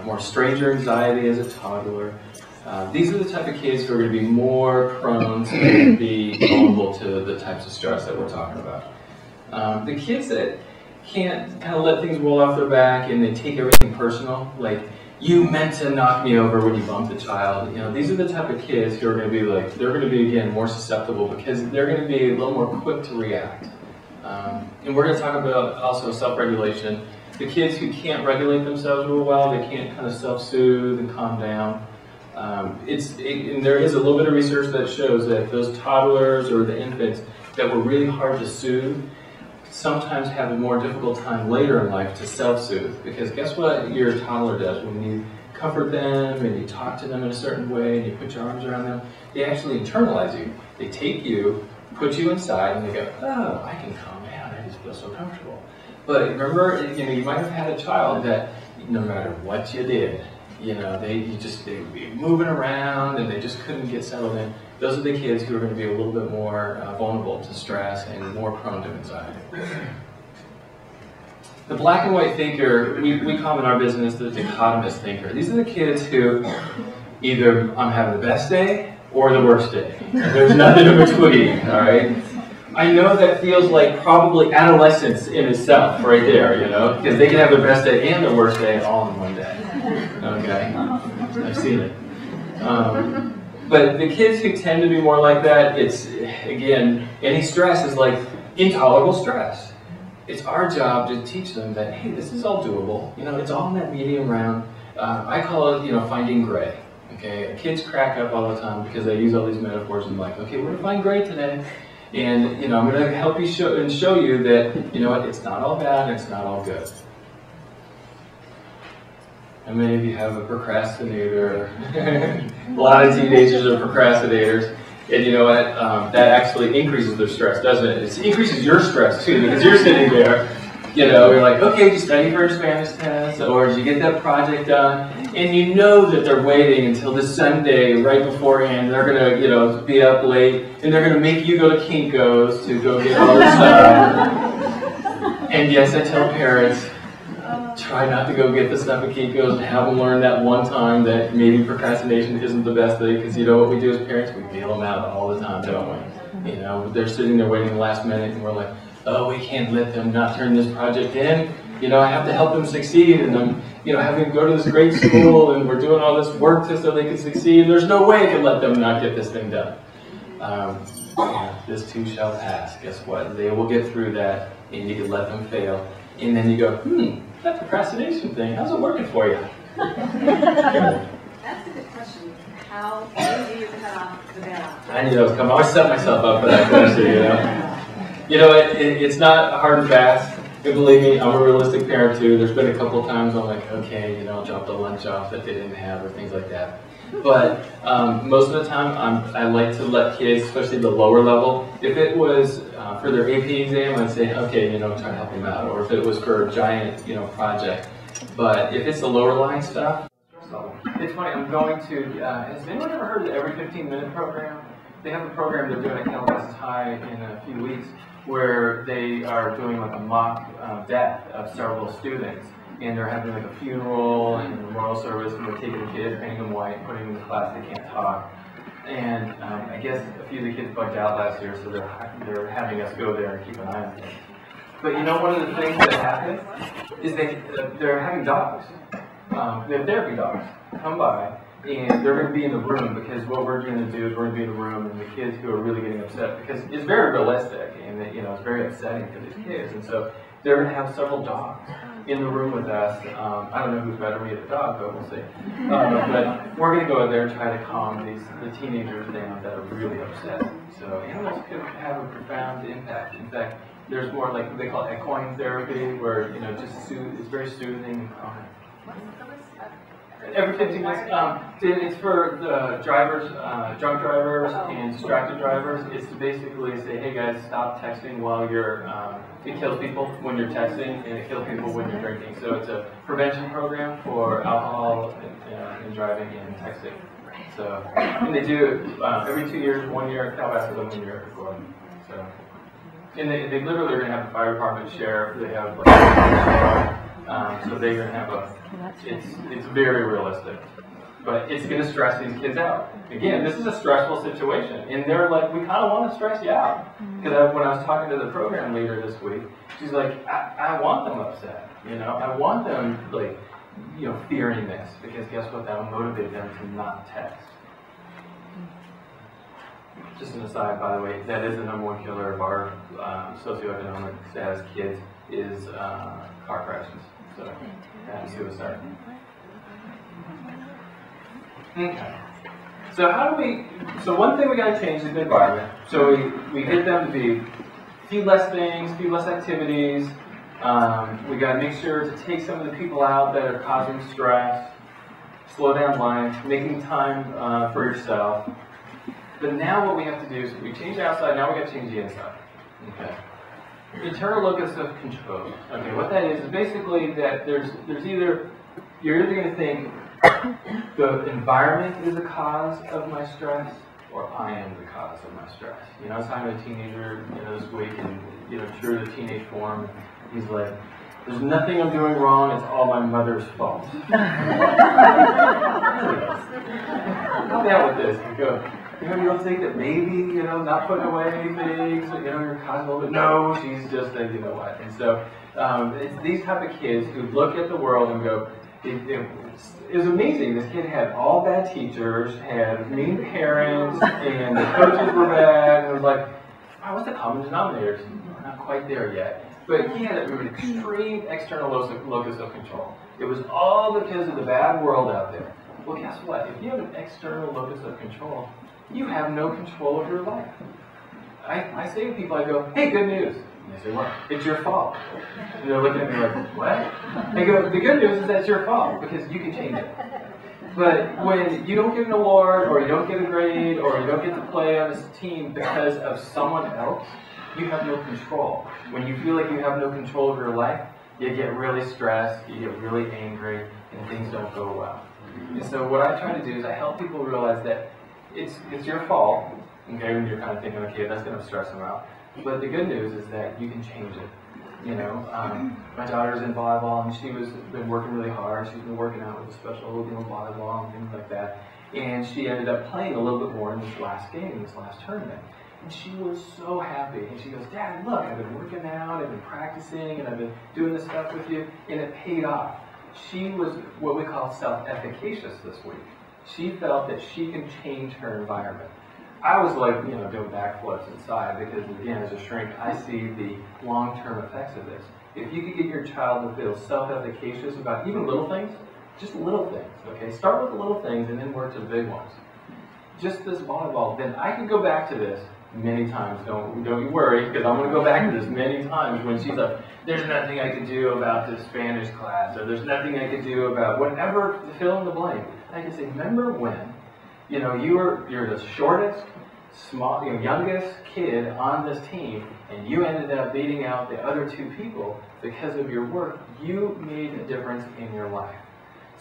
more stranger anxiety as a toddler. These are the type of kids who are going to be more prone to be vulnerable to the types of stress that we're talking about. The kids that can't kind of let things roll off their back and they take everything personal, like, you meant to knock me over when you bumped the child. These are the type of kids who are going to be like, they're going to be, again, more susceptible because they're going to be a little more quick to react. And we're going to talk about also self-regulation. The kids who can't regulate themselves real well, they can't kind of self-soothe and calm down. And there is a little bit of research that shows that those toddlers or the infants that were really hard to soothe sometimes have a more difficult time later in life to self-soothe. Because guess what your toddler does? When you comfort them and you talk to them in a certain way and you put your arms around them, they actually internalize you. They take you, put you inside, and they go, oh, I can calm down. I just feel so comfortable. But remember, you might have had a child that no matter what you did, they would be moving around and they just couldn't get settled in. those are the kids who are going to be a little bit more vulnerable to stress and more prone to anxiety. The black and white thinker, we call in our business the dichotomous thinker. These are the kids who either I'm having the best day or the worst day. There's nothing in between, all right? I know that feels like probably adolescence in itself right there, you know, because they can have their best day and their worst day all in one day. Okay, I've seen it. But the kids who tend to be more like that, it's, again, any stress is like intolerable stress. It's our job to teach them that, hey, this is all doable. You know, it's all in that medium round. I call it, you know, finding gray. Okay, kids crack up all the time because I use all these metaphors and like, okay, we're going to find gray today. And, you know, I'm going to help you show you that, you know what, it's not all bad and it's not all good. How many of you have a procrastinator? A lot of teenagers are procrastinators. And you know what, that actually increases their stress, doesn't it? It increases your stress too, because you're sitting there, you know, you're like, okay, did you study for a Spanish test? Or did you get that project done? And you know that they're waiting until this Sunday right beforehand. They're going to, you know, be up late, and they're going to make you go to Kinko's to go get all this stuff. And yes, I tell parents, try not to go get the stuff at Kinko's and have them learn that one time that maybe procrastination isn't the best thing, because you know what we do as parents? We bail them out all the time, don't we? You know, they're sitting there waiting the last minute, and we're like, oh, we can't let them not turn this project in. You know, I have to help them succeed, and I'm, you know, having them go to this great school, and we're doing all this work so they can succeed. There's no way I can let them not get this thing done. This too shall pass. Guess what? They will get through that, and you can let them fail. And then you go, that procrastination thing, how's it working for you? That's a good question. How do you cut off the bell? I knew that was coming. I always set myself up for that question, you know. You know, it's not hard and fast. And believe me, I'm a realistic parent too. There's been a couple times I'm like, okay, you know, I'll drop the lunch off that they didn't have or things like that. But most of the time, I like to let kids, especially the lower level, if it was for their AP exam, I'd say, okay, you know, try to help them out. Or if it was for a giant, you know, project. But if it's the lower line stuff, it's funny, I'm going to, has anyone ever heard of the Every 15-Minute program? They have a program they're doing at Calabasas High in a few weeks where they are doing like a mock death of several students. And they're having like a funeral and a memorial service, and they're taking the kids, painting them white, putting them in the class they can't talk. And I guess a few of the kids bugged out last year, so they're having us go there and keep an eye on them. But you know, one of the things that happens is they're having dogs. They have therapy dogs come by, and they're going to be in the room, because what we're going to do is we're going to be in the room, and the kids who are really getting upset, because it's very realistic, and you know, it's very upsetting for these kids, and so they're going to have several dogs in the room with us. I don't know who's better, me or the dog, but we'll see. But we're going to go in there and try to calm the teenagers down that are really upset. So animals can have a profound impact. In fact, there's more like they call it equine therapy, where you know, it's very soothing and calming. Every 15 minutes. It's for the drivers, drunk drivers and distracted drivers. It's to basically say, hey guys, stop texting while you're, it kills people when you're texting, and it kills people when you're drinking. So it's a prevention program for alcohol and driving and texting. So, and they do it every 2 years, 1 year at Calabasas and 1 year at Fulton. So, and they literally are going to have the fire department, sheriff, they have like, so they're going to have it's very realistic, but it's going to stress these kids out. Again, this is a stressful situation, and they're like, we kind of want to stress you out. Because when I was talking to the program leader this week, she's like, I want them upset, you know, I want them like, you know, fearing this, because guess what, that will motivate them to not text. Just an aside, by the way, that is the #1 killer of our socioeconomic status kids is car crashes. So, and suicide. Okay. So one thing we got to change is the environment. So we get them to be few less things, few less activities. We got to make sure to take some of the people out that are causing stress, slow down life, making time for yourself. But now what we have to do is we change the outside, now we got to change the inside. Okay. Internal locus of control. Okay, what that is basically that there's either, you're either going to think the environment is the cause of my stress, or I am the cause of my stress. You know, I was talking to a teenager, this week, and, true to the teenage form, he's like, there's nothing I'm doing wrong, it's all my mother's fault. Help me out with this. I go, you don't think that maybe, not putting away things, you're causing a little bit. No, she's just a, what. And so, it's these type of kids who look at the world and go, it was amazing. This kid had all bad teachers, had mean parents, and the coaches were bad. And it was like, wow, what's the common denominator? We're not quite there yet. But he had an extreme external locus of control. It was all because of the bad world out there. Well, guess what? If you have an external locus of control, you have no control of your life. I say to people, I go, hey, good news. And they say, what? It's your fault. And they're looking at me like, what? I go, the good news is that it's your fault because you can change it. But when you don't get an award, or you don't get a grade, or you don't get to play on this team because of someone else, you have no control. When you feel like you have no control of your life, you get really stressed, you get really angry, and things don't go well. And so what I try to do is I help people realize that it's your fault, okay, when you're kind of thinking, okay, that's going to stress them out. But the good news is that you can change it. My daughter's in volleyball, and she's been working really hard. She's been working out with a special, volleyball and things like that. And she ended up playing a little bit more in this last game, this last tournament. And she was so happy. And she goes, Dad, look, I've been working out, I've been practicing, and I've been doing this stuff with you, and it paid off. She was what we call self-efficacious this week. She felt that she can change her environment. I was like, doing backflips inside because, again, as a shrink, I see the long-term effects of this. If you could get your child to feel self-efficacious about even little things, just little things, okay? Start with the little things and then work to the big ones. Just this volleyball, then I could go back to this many times. Don't you worry, because I'm going to go back to this many times when she's like, there's nothing I can do about this Spanish class, or there's nothing I can do about whatever, fill in the blank. I can say, remember when, you're the shortest, youngest kid on this team, and you ended up beating out the other two people because of your work. You made a difference in your life.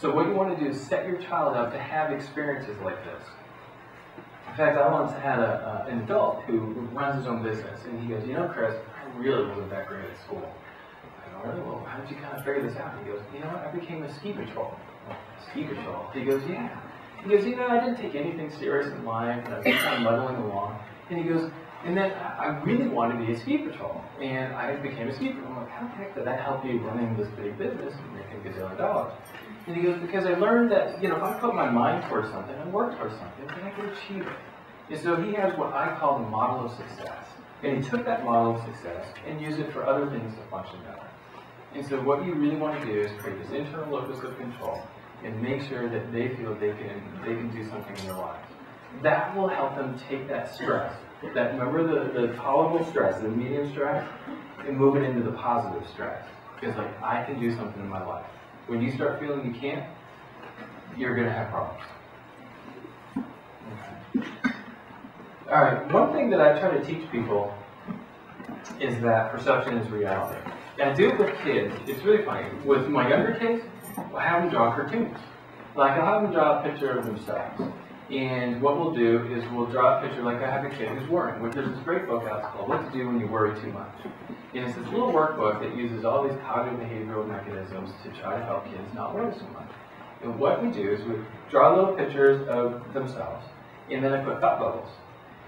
So what you want to do is set your child up to have experiences like this. In fact, I once had an adult who runs his own business, and he goes, Chris, I really wasn't that great at school. I go, really? Well, how did you kind of figure this out? He goes, I became a ski patrol. Ski patrol? He goes, yeah. He goes, I didn't take anything serious in life, and I was just kind of muddling along. And he goes, and then I really wanted to be a ski patrol, and I became a ski patrol. I'm like, how the heck did that help you running this big business and making $1 gazillion? And he goes, because I learned that, if I put my mind towards something and work towards something, then I can achieve it. And so he has what I call the model of success. And he took that model of success and used it for other things to function better. And so what you really want to do is create this internal locus of control and make sure that they feel they can do something in their lives. That will help them take that stress, remember the tolerable stress, the medium stress, and move it into the positive stress. Because I can do something in my life. When you start feeling you can't, you're going to have problems. Okay. All right, one thing that I try to teach people is that perception is reality. And I do it with kids. It's really funny. With my younger kids, I have them draw cartoons. I'll have them draw a picture of themselves. And what we'll do is we'll draw a picture, like I have a kid who's worrying. There's this great book out called What to Do When You Worry Too Much. And it's this little workbook that uses all these cognitive behavioral mechanisms to try to help kids not worry so much. And what we do is we draw little pictures of themselves, and then I put thought bubbles.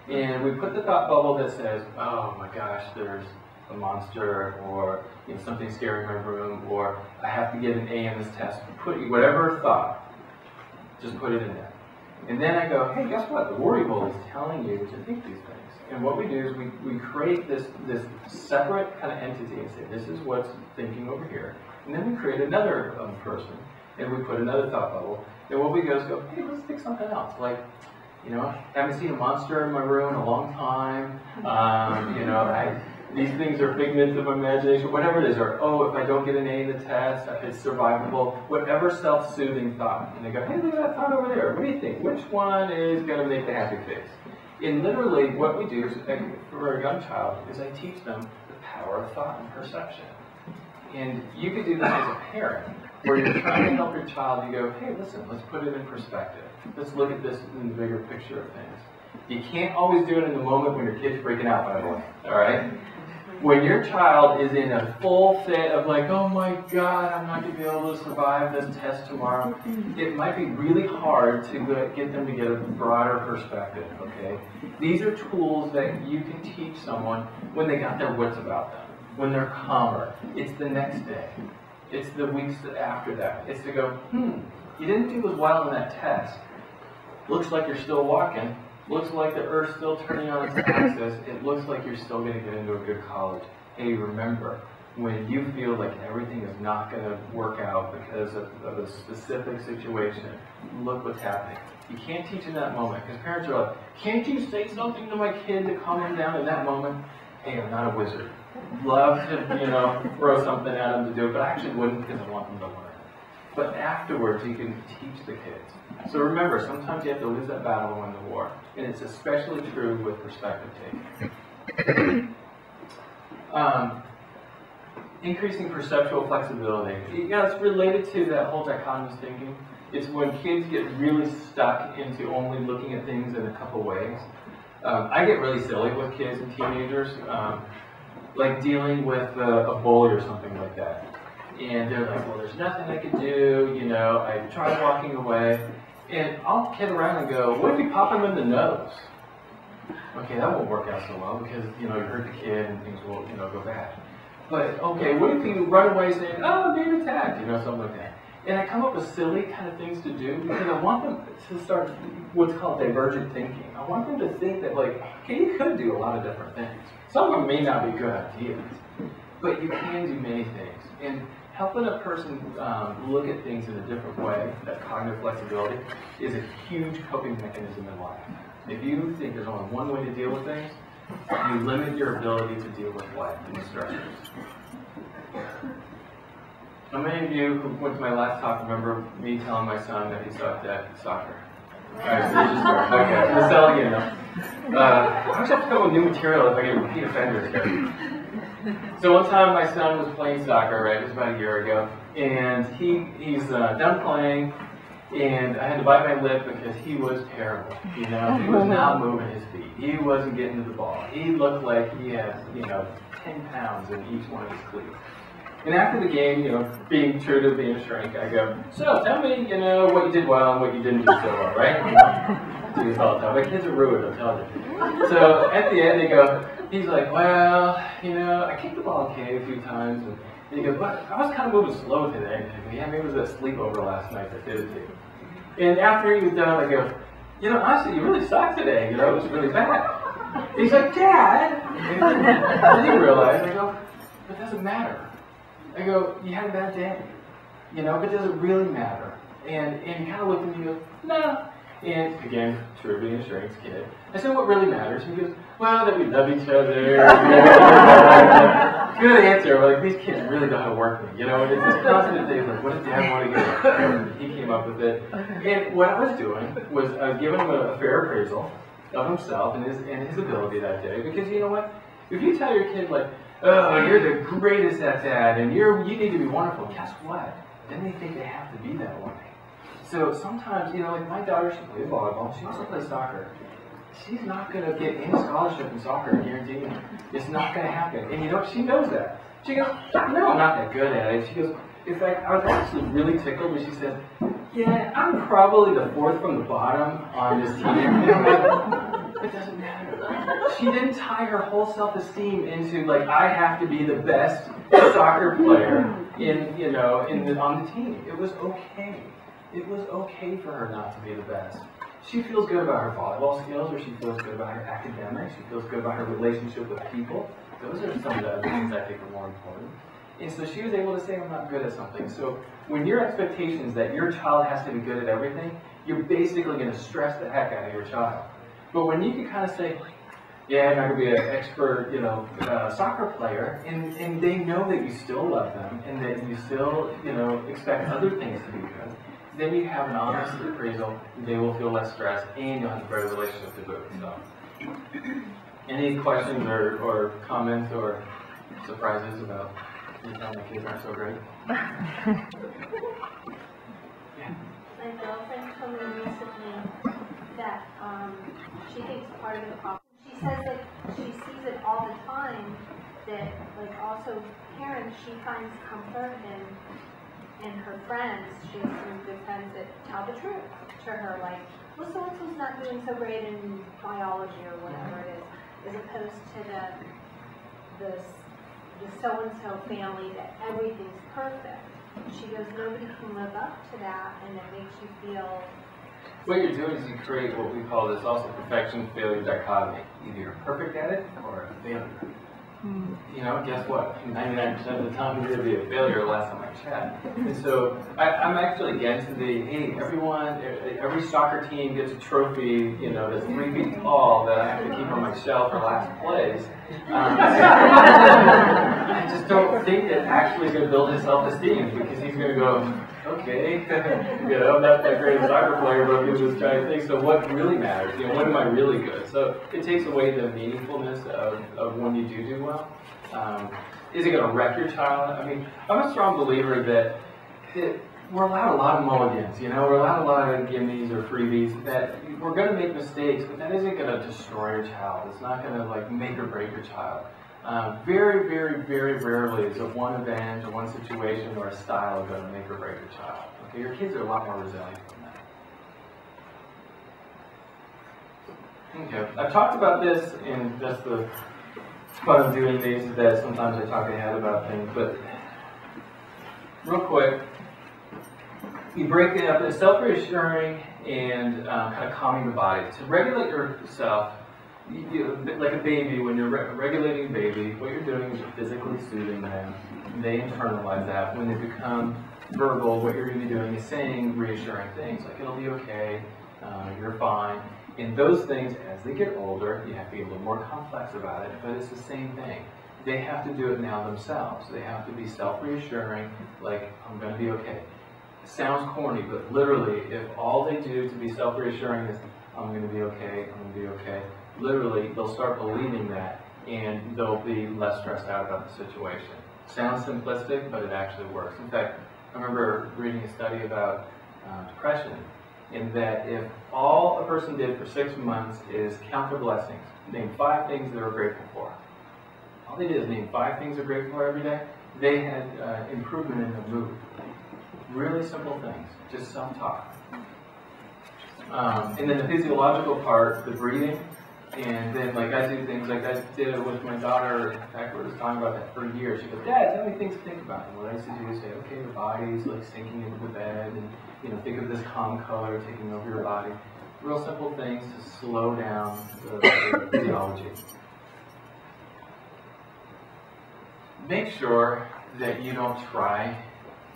And we put the thought bubble that says, oh my gosh, there's a monster, or something scary in my room, or I have to get an A in this test. Put whatever thought, just put it in there. And then I go, hey, guess what? The worry ball is telling you to think these things. And what we do is we create this separate kind of entity and say, this is what's thinking over here. And then we create another person, and we put another thought bubble. And what we do is go, hey, let's think something else. Like, I haven't seen a monster in my room in a long time. These things are figments of imagination, whatever it is. Or, oh, if I don't get an A in the test, it's survivable. Whatever self-soothing thought. And they go, hey, look at that thought over there. What do you think? Which one is going to make the happy face? And literally, what we do is, for a young child, is I teach them the power of thought and perception. And you could do this as a parent, where you're trying to help your child. You go, hey, listen, let's put it in perspective. Let's look at this in the bigger picture of things. You can't always do it in the moment when your kid's freaking out, by the way, all right? When your child is in a full fit of like, oh my God, I'm not going to be able to survive this test tomorrow, it might be really hard to get them to get a broader perspective, okay? These are tools that you can teach someone when they got their wits about them, when they're calmer. It's the next day. It's the weeks after that. It's to go, you didn't do as well in that test. Looks like you're still walking. Looks like the Earth's still turning on its axis. It looks like you're still going to get into a good college. Hey, remember, when you feel like everything is not going to work out because of a specific situation, look what's happening. You can't teach in that moment, because parents are like, can't you say something to my kid to calm him down in that moment? Hey, I'm not a wizard. Love to, throw something at them to do it, but I actually wouldn't because I want them to learn. But afterwards, you can teach the kids. So remember, sometimes you have to lose that battle to win the war. And it's especially true with perspective taking. Increasing perceptual flexibility. It's related to that whole dichotomous thinking. It's when kids get really stuck into only looking at things in a couple ways. I get really silly with kids and teenagers, like dealing with a bully or something like that. And they're like, well, there's nothing I can do, I tried walking away. And I'll kid around and go, what if you pop him in the nose? Okay, that won't work out so well because, you hurt the kid and things will, go bad. But, okay, what if you run away saying, oh, I'm being attacked, something like that. And I come up with silly kind of things to do because I want them to start what's called divergent thinking. I want them to think that, like, okay, you could do a lot of different things. Some of them may not be good ideas, but you can do many things. And helping a person look at things in a different way, that cognitive flexibility, is a huge coping mechanism in life. If you think there's only one way to deal with things, you limit your ability to deal with life and the stressors. How many of you who went to my last talk remember me telling my son that he sucked at soccer? Alright, so just start. Okay, I'm going to sell it again. I wish I could come up with new material if I get repeat offenders here. So one time my son was playing soccer, right? It was about a year ago. And he's done playing, and I had to bite my lip because he was terrible. He was not moving his feet. He wasn't getting to the ball. He looked like he had, 10 pounds in each one of his cleats. And after the game, being true to being a shrink, I go, so tell me, what you did well and what you didn't do so well, right? Do this all the time. My kids are rude, I'm telling you. So at the end, he's like, well, I kicked the ball okay a few times. And he goes, but I was kind of moving slow today. I go, yeah, maybe it was that sleepover last night that did it to you. And after he was done, I go, honestly, you really sucked today. It was really bad. He's like, Dad. And he realized, I go, it doesn't matter. I go, you had a bad day, but does it really matter? And he kind of looked at me and goes, no. And again, true being a shrink's kid. I said, what really matters? He goes, well, that we love each other. Good answer. Like, these kids really know how to work me, and it's this constant thing, like, what does Dad want to get? And he came up with it. And what I was doing was I was giving him a fair appraisal of himself and his ability that day. Because you know what? If you tell your kid, like, oh, you're the greatest at that, and you need to be wonderful. Guess what? Then they think they have to be that way. So sometimes, like my daughter, she plays volleyball. She also plays soccer. She's not going to get any scholarship in soccer, I guarantee you. It's not going to happen. And she knows that. She goes, I'm not that good at it. She goes, in fact, I was actually really tickled when she said, yeah, I'm probably the fourth from the bottom on this team. It doesn't matter. She didn't tie her whole self-esteem into, like, I have to be the best soccer player on the team. It was okay. It was okay for her not to be the best. She feels good about her volleyball skills, or she feels good about her academics. She feels good about her relationship with people. Those are some of the other things I think are more important. And so she was able to say, I'm not good at something. So when your expectation is that your child has to be good at everything, you're basically going to stress the heck out of your child. But when you can kind of say, yeah, I'm not going to be an expert, soccer player, and they know that you still love them, and that you still, expect other things to be good, then you have an honest appraisal, they will feel less stressed, and you'll have a better relationship to both. So, any questions or comments or surprises about you telling the kids aren't so great? My girlfriend told me recently that she takes part part of the problem. She says that she sees it all the time, that like also parents, she finds comfort in her friends. She has some good friends that tell the truth to her, like, well, so-and-so's not doing so great in biology or whatever it is, as opposed to the so-and-so family that everything's perfect. She goes, nobody can live up to that, and it makes you feel... What you're doing is you create what we call this also perfection-failure dichotomy. Either you're perfect at it or a failure. You know, guess what? 99% of the time you're going to be a failure last time I checked. And so I'm actually against the, hey, every soccer team gets a trophy, you know, that's 3 feet tall that I have to keep on my shelf for last place. I just don't think it's actually going to build his self-esteem, because he's going to go, okay, you know, I'm not that great a soccer player, but I'm doing this giant thing, so what really matters? You know, when am I really good? So it takes away the meaningfulness of when you do well. Is it going to wreck your child? I mean, I'm a strong believer that we're allowed a lot of mulligans, you know, we're allowed a lot of gimmies or freebies, that we're going to make mistakes, but that isn't going to destroy your child. It's not going to like make or break your child. Very, very, very rarely is a one event or one situation or a style going to make or break your child. Okay, your kids are a lot more resilient than that. Okay, I've talked about this, and that's the fun of doing these, is that sometimes I talk ahead about things, but real quick, you break it up as self-reassuring and kind of calming the body. To regulate yourself, like a baby, when you're regulating a baby, what you're doing is you're physically soothing them. They internalize that. When they become verbal, what you're going to be doing is saying reassuring things, like it'll be okay, you're fine. And those things, as they get older, you have to be a little more complex about it, but it's the same thing. They have to do it now themselves. They have to be self-reassuring, like, I'm going to be okay. It sounds corny, but literally, if all they do to be self-reassuring is, I'm going to be okay, I'm going to be okay, literally, they'll start believing that, and they'll be less stressed out about the situation. Sounds simplistic, but it actually works. In fact, I remember reading a study about depression, in that if all a person did for 6 months is count their blessings, name 5 things they were grateful for. All they did is name 5 things they're grateful for every day. They had improvement in their mood. Really simple things, just self-talk. And then the physiological part, the breathing, and then like I do things like I did it with my daughter. In fact, we were just talking about that for years. She goes, Dad, tell me things to think about. And what I used to do is say, okay, your body's like sinking into the bed, and you know, think of this calm color taking over your body. Real simple things to slow down the physiology. Make sure that you don't try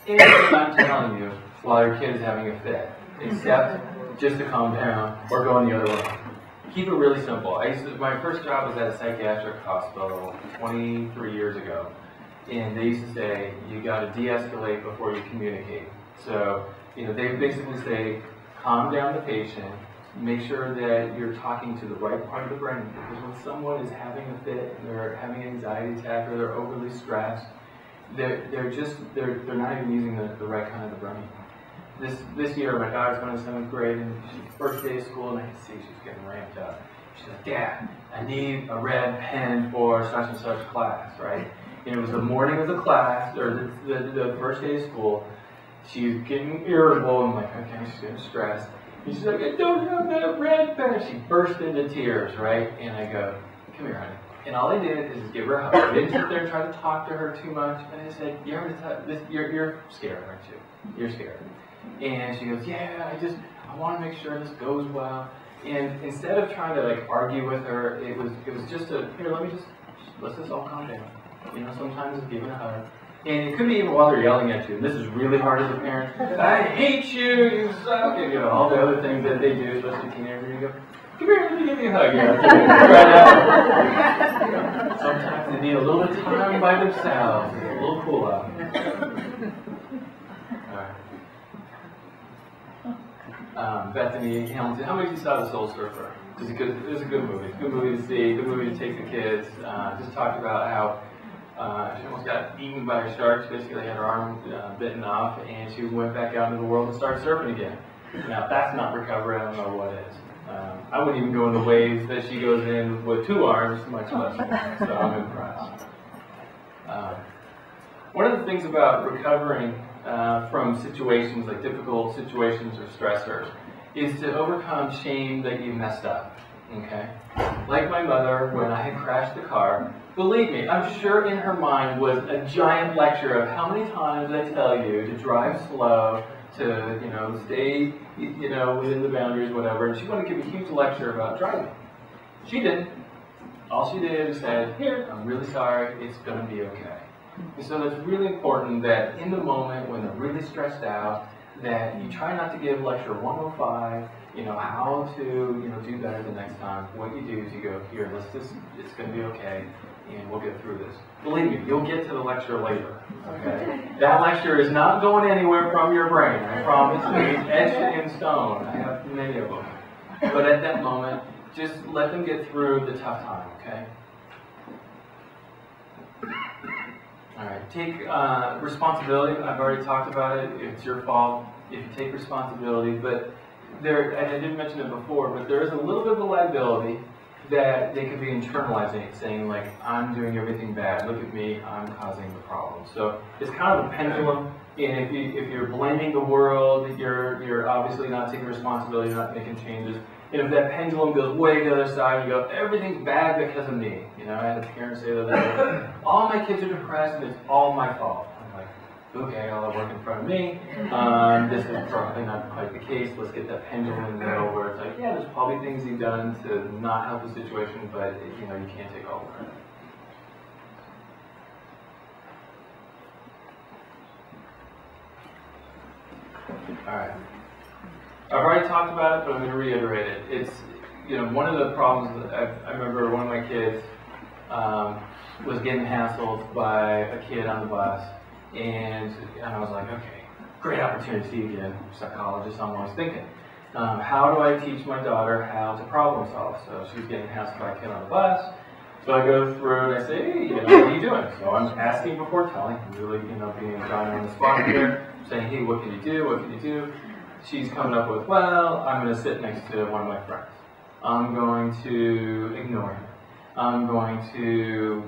anything I'm telling you while your kid is having a fit, except just to calm down or go in the other way. Keep it really simple. My first job was at a psychiatric hospital 23 years ago, and they used to say, you got to de-escalate before you communicate. So, you know, they basically say, calm down the patient, make sure that you're talking to the right part of the brain, because when someone is having a fit, and they're having an anxiety attack, or they're overly stressed, they're not even using the right kind of the brain. This year, my daughter's going to 7th grade, and she's first day of school, and I can see she's getting ramped up. She's like, Dad, I need a red pen for such and such class, right? And it was the morning of the class, or the first day of school. She's getting irritable. I'm like, okay, she's getting stressed. And she's like, I don't have that red pen. She burst into tears, right? And I go, come here, honey. And all I did is just give her a hug. I didn't sit there and try to talk to her too much. And I said, you're scared, aren't you? You're scared. And she goes, yeah, I want to make sure this goes well. And instead of trying to like argue with her, it was just here, let's just all calm down. You know, sometimes it's giving a hug. And it could be even while they're yelling at you. And this is really hard as a parent. I hate you, you suck. And you know, all the other things that they do, especially teenagers. You go, come here, let me give you a hug. You know, sometimes they need a little bit of time by themselves. A little cool out. Bethany Hamilton, how many of you saw The Soul Surfer? It was a good movie. Good movie to see, good movie to take the kids. Just talked about how she almost got eaten by a shark. She basically had her arm bitten off, and she went back out into the world and started surfing again. Now, if that's not recovery, I don't know what is. I wouldn't even go in the waves that she goes in with 2 arms, much less one, so I'm impressed. One of the things about recovering from situations like difficult situations or stressors is to overcome shame that you messed up, okay? Like my mother, when I had crashed the car, believe me, I'm sure in her mind was a giant lecture of how many times I tell you to drive slow, to, stay, within the boundaries, whatever, and she wanted to give a huge lecture about driving. She didn't. All she did is said, here, I'm really sorry, it's going to be okay. And so it's really important that in the moment when they're really stressed out, that you try not to give lecture 105, how to, do better the next time. What you do is you go, here, it's going to be okay, and we'll get through this. Believe me, you'll get to the lecture later, okay? That lecture is not going anywhere from your brain, I promise. It's etched in stone. I have many of them. But at that moment, just let them get through the tough time, okay? All right, take responsibility. I've already talked about it. It's your fault if you take responsibility. But there, and I didn't mention it before, but there is a little bit of a liability that they could be internalizing it, saying like, I'm doing everything bad. Look at me, I'm causing the problem. So it's kind of a pendulum. And if you're blaming the world, you're obviously not taking responsibility, you're not making changes. And if that pendulum goes way to the other side, you go, everything's bad because of me. I had a parent say that all my kids are depressed and it's all my fault. I'm like, okay, all that work in front of me. This is probably not quite the case. Let's get that pendulum in the middle where it's like, yeah, there's probably things you've done to not help the situation, but you can't take all the credit. All right. I've already talked about it, but I'm going to reiterate it. It's, one of the problems that I remember one of my kids was getting hassled by a kid on the bus, and I was like, okay, great opportunity to see you again, psychologist, I'm always thinking. How do I teach my daughter how to problem solve? So she was getting hassled by a kid on the bus. So I go through and I say, hey, what are you doing? So I'm asking before telling, really, being Johnny on the spot here, saying, hey, what can you do? What can you do? She's coming up with, well, I'm going to sit next to one of my friends. I'm going to ignore him. I'm going to,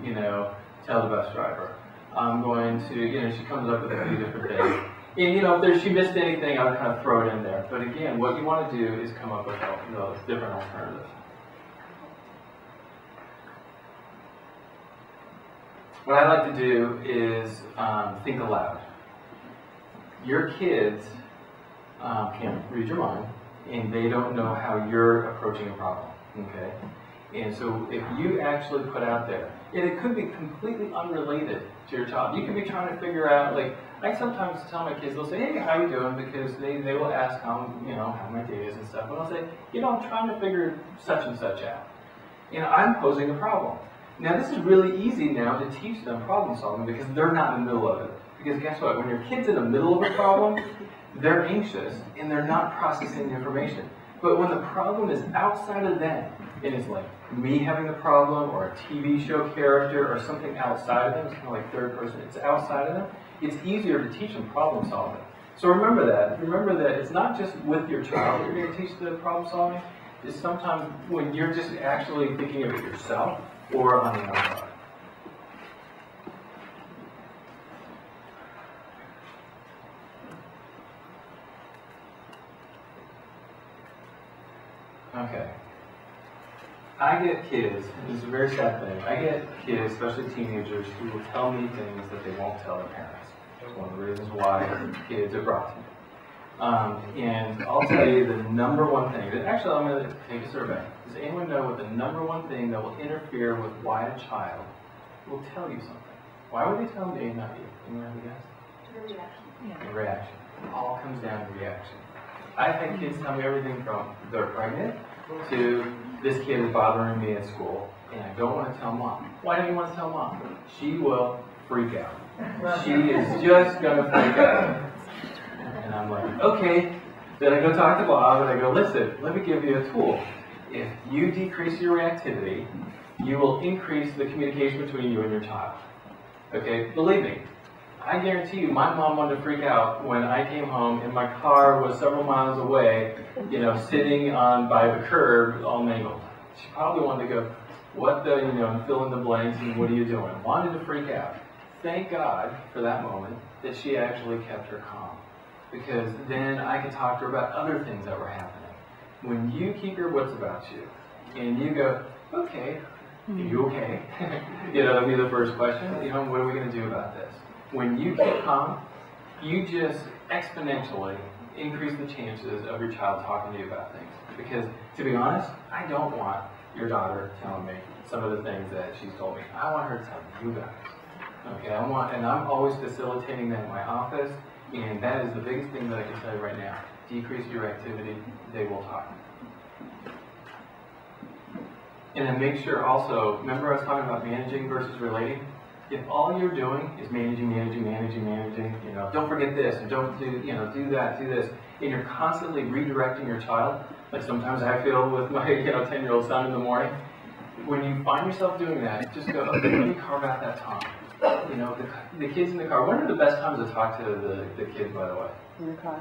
tell the bus driver. I'm going to, she comes up with a few different things. And, if she missed anything, I would kind of throw it in there. But again, what you want to do is come up with those different alternatives. What I like to do is think aloud. Your kids can't read your mind, and they don't know how you're approaching a problem, okay? And so if you actually put out there, and it could be completely unrelated to your child. You could be trying to figure out, like, I sometimes tell my kids, they'll say, hey, how you doing? Because they will ask how my day is and stuff. And I'll say, I'm trying to figure such and such out. I'm posing a problem. Now, this is really easy now to teach them problem solving because they're not in the middle of it. Because guess what? When your kid's in the middle of a problem, they're anxious and they're not processing the information. But when the problem is outside of them, and it's like me having the problem or a TV show character or something outside of them, it's kind of like third person, it's outside of them, it's easier to teach them problem solving. So remember that. Remember that it's not just with your child that you're going to teach the problem solving. It's sometimes when you're just actually thinking of it yourself or on the outside. Okay. I get kids, and this is a very sad thing, I get kids, especially teenagers, who will tell me things that they won't tell their parents. That's one of the reasons why kids are brought to me. And I'll tell you the number one thing, actually I'm going to take a survey. Does anyone know what the number one thing that will interfere with why a child will tell you something? Why would they tell me, not you? Anyone have a guess? The reaction. Yeah. The reaction. It all comes down to reaction. I've had kids tell me everything from they're pregnant to this kid is bothering me at school and I don't want to tell mom. Why don't you want to tell mom? She will freak out. She is just going to freak out. And I'm like, okay. Then I go talk to Bob and I go, listen, let me give you a tool. If you decrease your reactivity, you will increase the communication between you and your child. Okay? Believe me. I guarantee you, my mom wanted to freak out when I came home and my car was several miles away, you know, sitting on by the curb, all mangled. She probably wanted to go, what the, you know, and fill in the blanks and what are you doing? Wanted to freak out. Thank God for that moment that she actually kept her calm, because then I could talk to her about other things that were happening. When you keep your wits about you and you go, okay, are you okay? You know, that'll be the first question. You know, what are we going to do about this? When you keep calm, you just exponentially increase the chances of your child talking to you about things. Because, to be honest, I don't want your daughter telling me some of the things that she's told me. I want her to tell you guys. Okay, and I'm always facilitating that in my office, and that is the biggest thing that I can tell you right now. Decrease your activity, they will talk. And then make sure also, remember I was talking about managing versus relating? If all you're doing is managing, you know, don't forget this, and don't do, you know, do that, do this, and you're constantly redirecting your child, like sometimes I feel with my, you know, 10-year-old son in the morning, when you find yourself doing that, just go, okay, let me carve out that time. You know, the kids in the car. When are the best times to talk to the kids, by the way? In the car.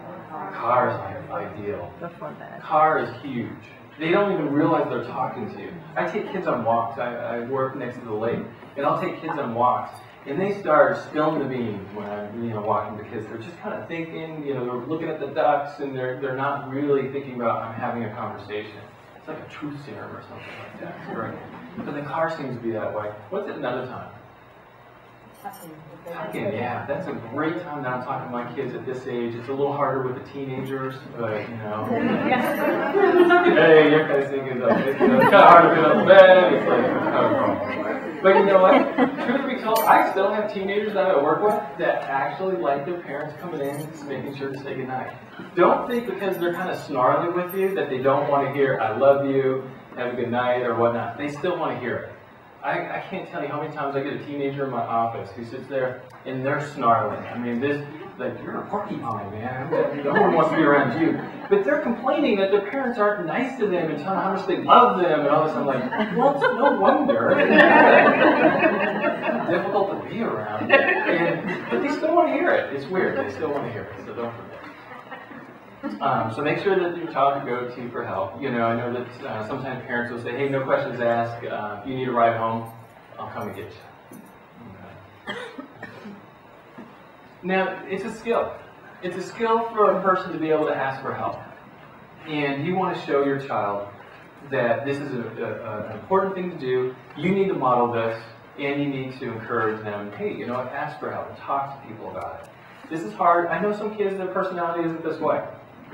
Car is like ideal. Before bed. Car is huge. They don't even realize they're talking to you. I take kids on walks. I work next to the lake, and I'll take kids on walks, and they start spilling the beans when I'm, you know, walking the kids. They're just kind of thinking, you know, they're looking at the ducks, and they're not really thinking about I'm having a conversation. It's like a truth serum or something like that. It's great. But the car seems to be that way. What's it another time? Tucking, yeah, that's a great time that I'm talking to my kids at this age. It's a little harder with the teenagers, but you know. Hey, you're kind of thinking it's kind of hard to get out of bed. It's like, oh. But you know what? Truth be told, I still have teenagers that I work with that actually like their parents coming in and making sure to say goodnight. Don't think because they're kind of snarly with you that they don't want to hear I love you, have a good night, or whatnot. They still want to hear it. I can't tell you how many times I get a teenager in my office who sits there and they're snarling. I mean, like, you're a porcupine, man. No one wants to be around you. But they're complaining that their parents aren't nice to them and telling them how much they love them and all this. I'm like, well, it's no wonder. It's difficult to be around. But they still want to hear it. It's weird. They still want to hear it, so don't forget. So make sure that your child can go to you for help. You know, I know that sometimes parents will say, hey, no questions asked. If you need a ride home, I'll come and get you. Okay. Now, it's a skill. It's a skill for a person to be able to ask for help. And you want to show your child that this is an important thing to do. You need to model this, and you need to encourage them, hey, you know what, ask for help and talk to people about it. This is hard. I know some kids, their personality isn't this way.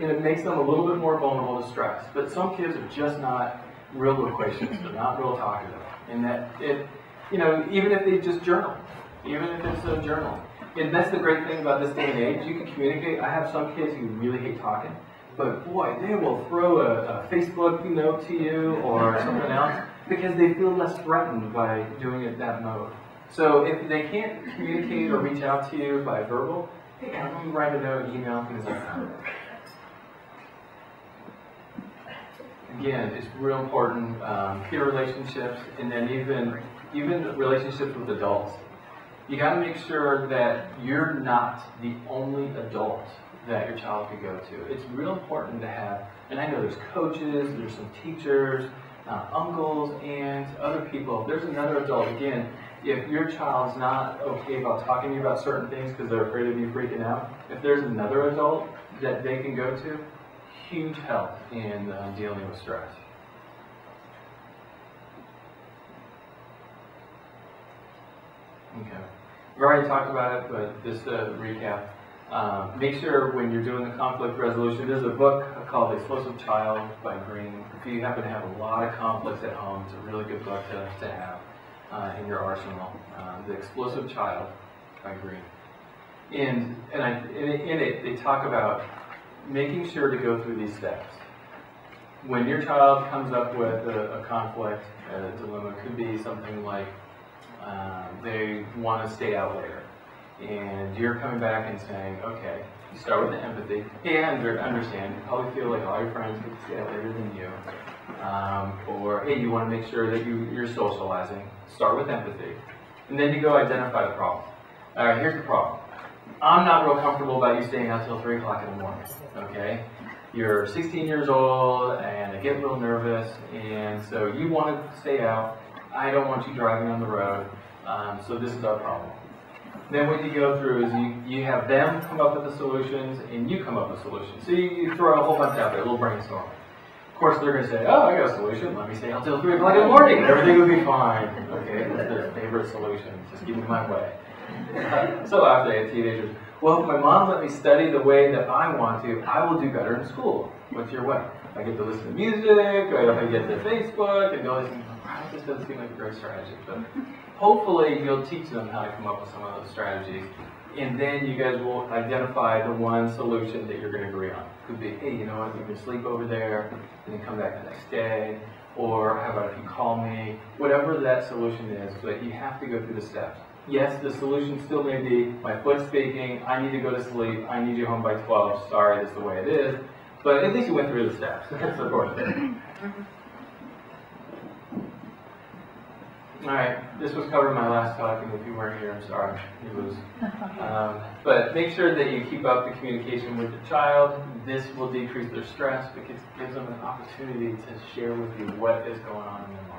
And it makes them a little bit more vulnerable to stress. But some kids are just not real loquacious. They're not real talkative. And that you know, even if they just journal, even if it's a journal. And that's the great thing about this day and age. You can communicate. I have some kids who really hate talking, but boy, they will throw a Facebook note to you or something else because they feel less threatened by doing it that mode. So if they can't communicate or reach out to you by verbal, hey, I'm going to write a note, email, things like that. Again, it's real important, peer relationships, and then even relationships with adults. You got to make sure that you're not the only adult that your child could go to. It's real important to have, and I know there's coaches, there's some teachers, uncles, aunts, other people. If there's another adult, again, if your child's not okay about talking to you about certain things because they're afraid of you freaking out, if there's another adult that they can go to, huge help in dealing with stress. Okay. We've already talked about it, but just to recap, make sure when you're doing the conflict resolution, there's a book called The Explosive Child by Green. If you happen to have a lot of conflicts at home, it's a really good book to have in your arsenal. The Explosive Child by Green. And in it, they talk about making sure to go through these steps. When your child comes up with a conflict, a dilemma, it could be something like they want to stay out later. And you're coming back and saying, okay, you start with the empathy. Hey, I understand. You probably feel like all your friends get to stay out later than you. Or, hey, you want to make sure that you're socializing. Start with empathy. And then you go identify the problem. All right, here's the problem. I'm not real comfortable about you staying out till 3 o'clock in the morning, okay? You're 16 years old, and I get a little nervous, and so you want to stay out. I don't want you driving on the road, so this is our problem. Then what you go through is you have them come up with the solutions, and you come up with solutions. So you throw a whole bunch out there, a little brainstorm. Of course, they're going to say, oh, I got a solution. Let me stay out till 3 o'clock in the morning, and everything will be fine. Okay, that's their favorite solution. Just give me my way. So after I had teenagers, well, if my mom let me study the way that I want to, I will do better in school. What's your way? I get to listen to music, I get to Facebook, and all these things. Wow, this doesn't seem like a great strategy. But hopefully you'll teach them how to come up with some of those strategies. And then you guys will identify the one solution that you're going to agree on. Could be, hey, you know what, you can sleep over there, and then come back the next day. Or how about if you call me? Whatever that solution is, but you have to go through the steps. Yes, the solution still may be, my foot's speaking, I need to go to sleep, I need you home by 12, sorry, that's the way it is. But at least you went through the steps. That's the important thing. Alright, this was covered in my last talk, and if you weren't here, I'm sorry. It was, but make sure that you keep up the communication with the child. This will decrease their stress because it gives them an opportunity to share with you what is going on in their mind.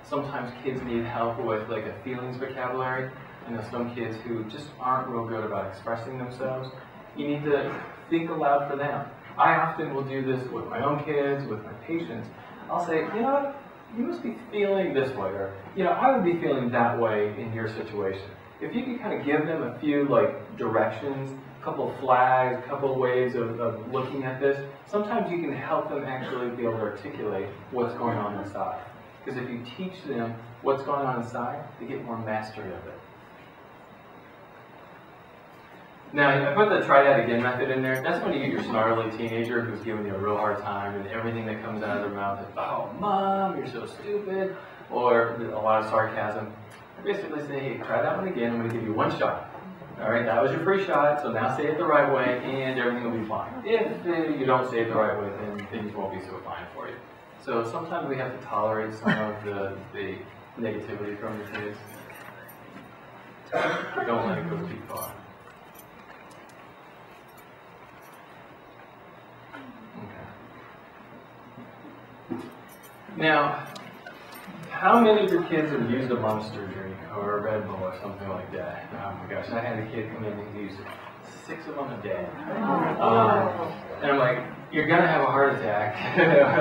Sometimes kids need help with like a feelings vocabulary. I know some kids who just aren't real good about expressing themselves. You need to think aloud for them. I often will do this with my own kids, with my patients. I'll say, you know what, you must be feeling this way, or, you know, I would be feeling that way in your situation. If you can kind of give them a few like directions, a couple of flags, a couple of ways of looking at this, sometimes you can help them actually be able to articulate what's going on inside. Because if you teach them what's going on inside, they get more mastery of it. Now, I put the try that again method in there. That's when you get your snarly teenager who's giving you a real hard time, and everything that comes out of their mouth is, oh, Mom, you're so stupid, or a lot of sarcasm. I basically say, hey, try that one again. I'm going to give you one shot. All right, that was your free shot, so now say it the right way, and everything will be fine. If you don't say it the right way, then things won't be so fine for you. So sometimes we have to tolerate some of the negativity from the kids. Don't let it go too far. Okay. Now, how many of your kids have used a Monster drink or a Red Bull or something like that? Oh my gosh, I had a kid come in and use 6 of them a day. And I'm like, you're going to have a heart attack,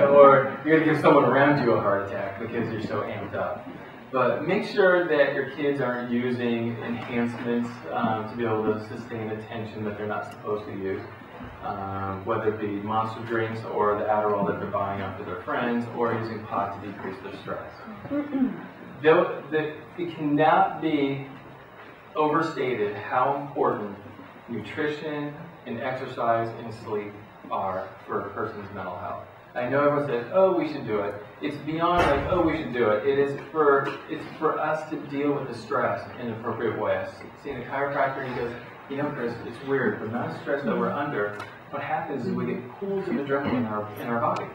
or you're going to give someone around you a heart attack because you're so amped up. But make sure that your kids aren't using enhancements to be able to sustain attention that they're not supposed to use, whether it be Monster drinks or the Adderall that they're buying out for their friends, or using pot to decrease their stress. It cannot be overstated how important nutrition and exercise and sleep are for a person's mental health. I know everyone says, oh, we should do it. It's beyond like, oh, we should do it. It's for us to deal with the stress in an appropriate way. I've seen a chiropractor, and he goes, you know, Chris, it's weird. The amount of stress that we're under, what happens is we get pools of adrenaline in our body.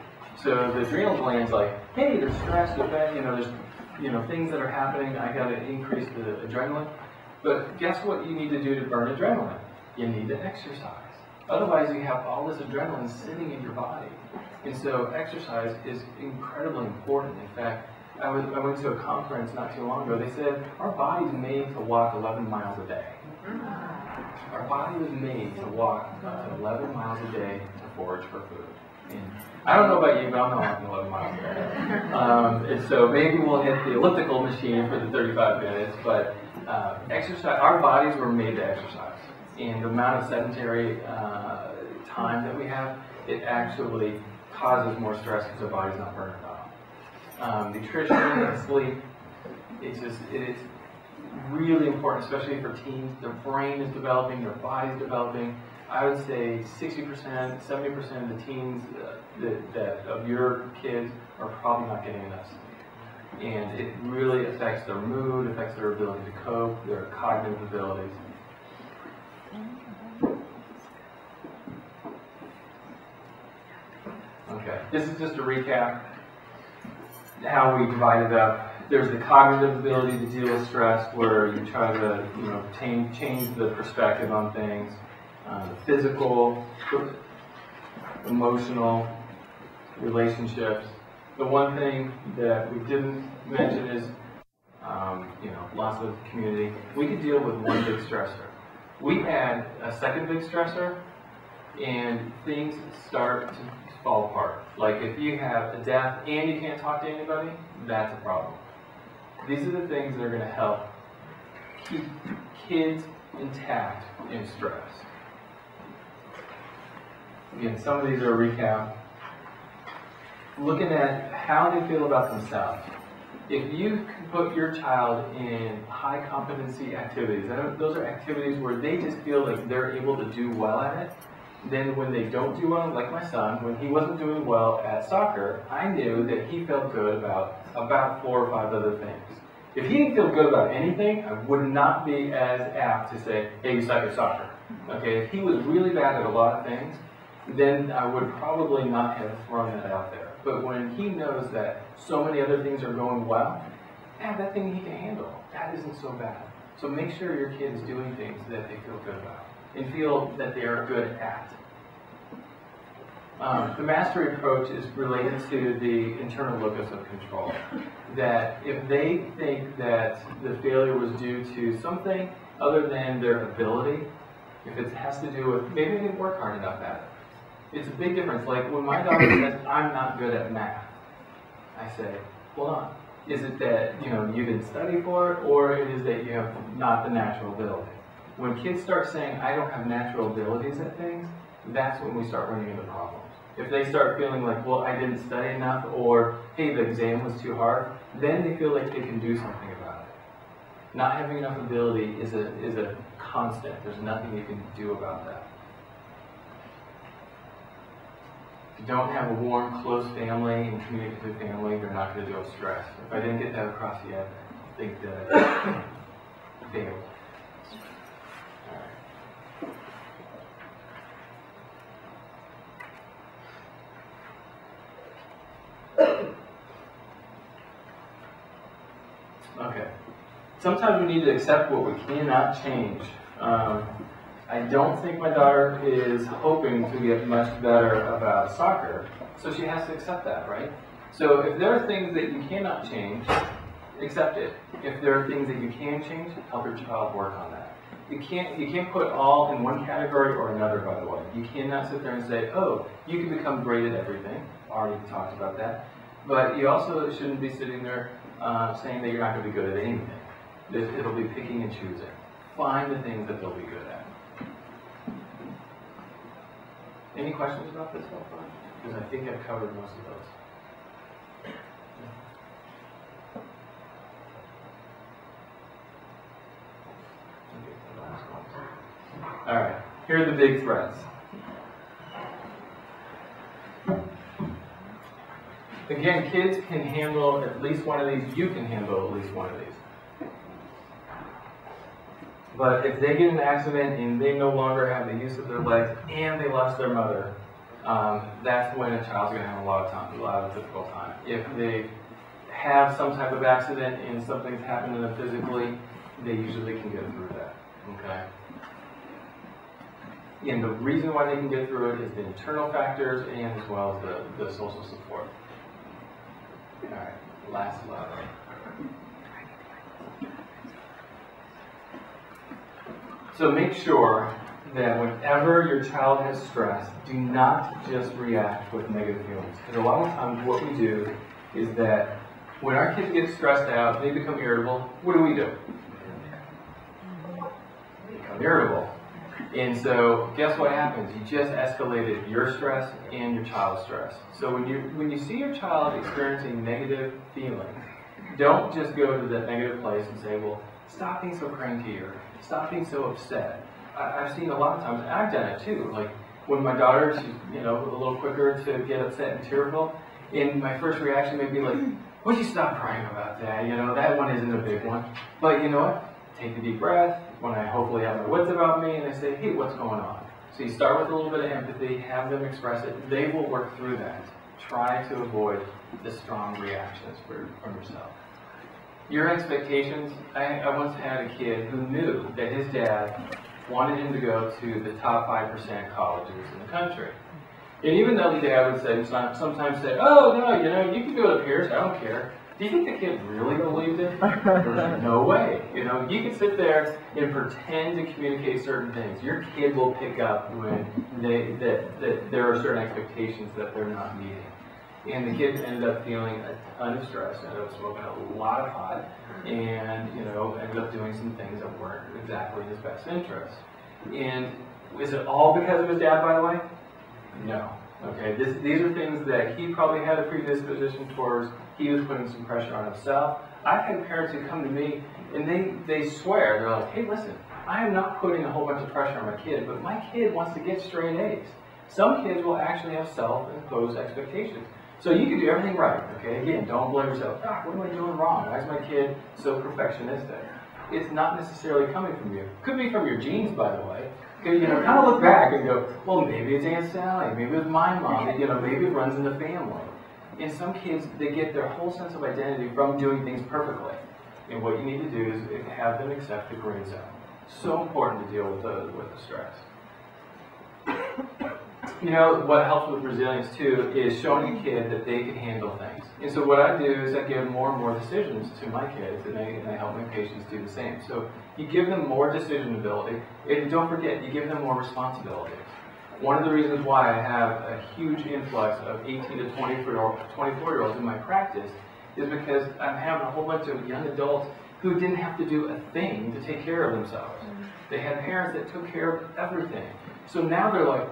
So the adrenal gland's like, hey, there's stress, there's things that are happening. I got to increase the adrenaline. But guess what you need to do to burn adrenaline? You need to exercise. Otherwise, you have all this adrenaline sitting in your body. And so exercise is incredibly important. In fact, I went to a conference not too long ago. They said our body's made to walk 11 miles a day. Our body was made to walk 11 miles a day to forage for food. And I don't know about you, but I'm not walking 11 miles a day. And so maybe we'll hit the elliptical machine for the 35 minutes, but exercise, our bodies were made to exercise. And the amount of sedentary time that we have, it actually causes more stress because our body's not burning it off. Nutrition and sleep, it's really important, especially for teens. Their brain is developing, their body's developing. I would say 60%, 70% of the teens of your kids are probably not getting enough sleep. And it really affects their mood, affects their ability to cope, their cognitive abilities. Okay, this is just a recap how we divided up There's the cognitive ability to deal with stress, where you try to, change the perspective on things. The physical, emotional, relationships. The one thing that we didn't mention is, loss of community. We could deal with one big stressor. We add a second big stressor, and things start to fall apart. Like if you have a death and you can't talk to anybody, that's a problem. These are the things that are going to help keep kids intact in stress. Again, some of these are a recap. Looking at how they feel about themselves. If you can put your child in high competency activities, those are activities where they just feel like they're able to do well at it, then when they don't do well, like my son, when he wasn't doing well at soccer, I knew that he felt good about 4 or 5 other things. If he didn't feel good about anything, I would not be as apt to say, hey, you suck at soccer. Okay, if he was really bad at a lot of things, then I would probably not have thrown that out there. But when he knows that so many other things are going well, that thing he can handle. That isn't so bad. So make sure your kid is doing things that they feel good about and feel that they are good at. The mastery approach is related to the internal locus of control. That if they think that the failure was due to something other than their ability, if it has to do with maybe they didn't work hard enough at it. It's a big difference. Like when my daughter says, I'm not good at math, I say, hold on. Is it that you didn't study for it, or it is that you have not the natural ability? When kids start saying, I don't have natural abilities at things, that's when we start running into problems. If they start feeling like, well, I didn't study enough, or hey, the exam was too hard, then they feel like they can do something about it. Not having enough ability is a constant. There's nothing you can do about that. If you don't have a warm, close family and communicative family, you're not going to deal with stress. If I didn't get that across yet, I think that I failed. Okay. Sometimes we need to accept what we cannot change. I don't think my daughter is hoping to get much better about soccer, so she has to accept that, right? So if there are things that you cannot change, accept it. If there are things that you can change, help your child work on that. You can't put all in one category or another, by the way. You cannot sit there and say, oh, you can become great at everything. Already talked about that. But you also shouldn't be sitting there saying that you're not going to be good at anything. It'll be picking and choosing. Find the things that they'll be good at. Any questions about this so far? Because I think I've covered most of those. All right, here are the big threats. Again, kids can handle at least one of these. You can handle at least one of these. But if they get in an accident and they no longer have the use of their legs and they lost their mother, that's when a child's going to have a lot of difficult time. If they have some type of accident and something's happened to them physically, they usually can get through that. Okay. And the reason why they can get through it is the internal factors and as well as the social support. All right, last slide. So make sure that whenever your child has stress, do not just react with negative feelings. Because a lot of times what we do is that when our kids get stressed out, they become irritable. What do? We become irritable. And so guess what happens? You just escalated your stress and your child's stress. So when you see your child experiencing negative feelings, don't just go to that negative place and say, well, stop being so cranky or stop being so upset. I've seen a lot of times, and I've done it too, like when my daughter, she's a little quicker to get upset and tearful, and my first reaction may be like, would you stop crying about that? That one isn't a big one. But you know what? Take a deep breath when I hopefully have my wits about me and I say, hey, what's going on? So you start with a little bit of empathy, have them express it. They will work through that. Try to avoid the strong reactions from yourself. Your expectations, I once had a kid who knew that his dad wanted him to go to the top 5% colleges in the country. And even though the dad would say, sometimes say, oh, no, you know, you can go to Pierce, I don't care. Do you think the kid really believed it? There's no way. You know, you can sit there and pretend to communicate certain things. Your kid will pick up when that there are certain expectations that they're not meeting. And the kids ended up feeling a ton of stress, ended up smoking a lot of pot, and, you know, ended up doing some things that weren't exactly in his best interest. And is it all because of his dad, by the way? No. Okay, these are things that he probably had a predisposition towards. He was putting some pressure on himself. I've had parents who come to me and they swear, they're like, hey, listen, I am not putting a whole bunch of pressure on my kid, but my kid wants to get straight A's. Some kids will actually have self-imposed expectations. So you can do everything right, okay? Again, don't blame yourself. Doc, what am I doing wrong? Why is my kid so perfectionistic? It's not necessarily coming from you. Could be from your genes, by the way. You know, kind of look back and go, well, maybe it's Aunt Sally, maybe it's my mom, you know, maybe it runs in the family. And some kids, they get their whole sense of identity from doing things perfectly. And what you need to do is have them accept the gray zone. So important to deal with the stress. You know, what helps with resilience too is showing a kid that they can handle things. And so what I do is I give more and more decisions to my kids, and I help my patients do the same. So you give them more decision ability, and don't forget, you give them more responsibility. One of the reasons why I have a huge influx of 18 to 24-year-olds in my practice is because I'm having a whole bunch of young adults who didn't have to do a thing to take care of themselves. They had parents that took care of everything. So now they're like,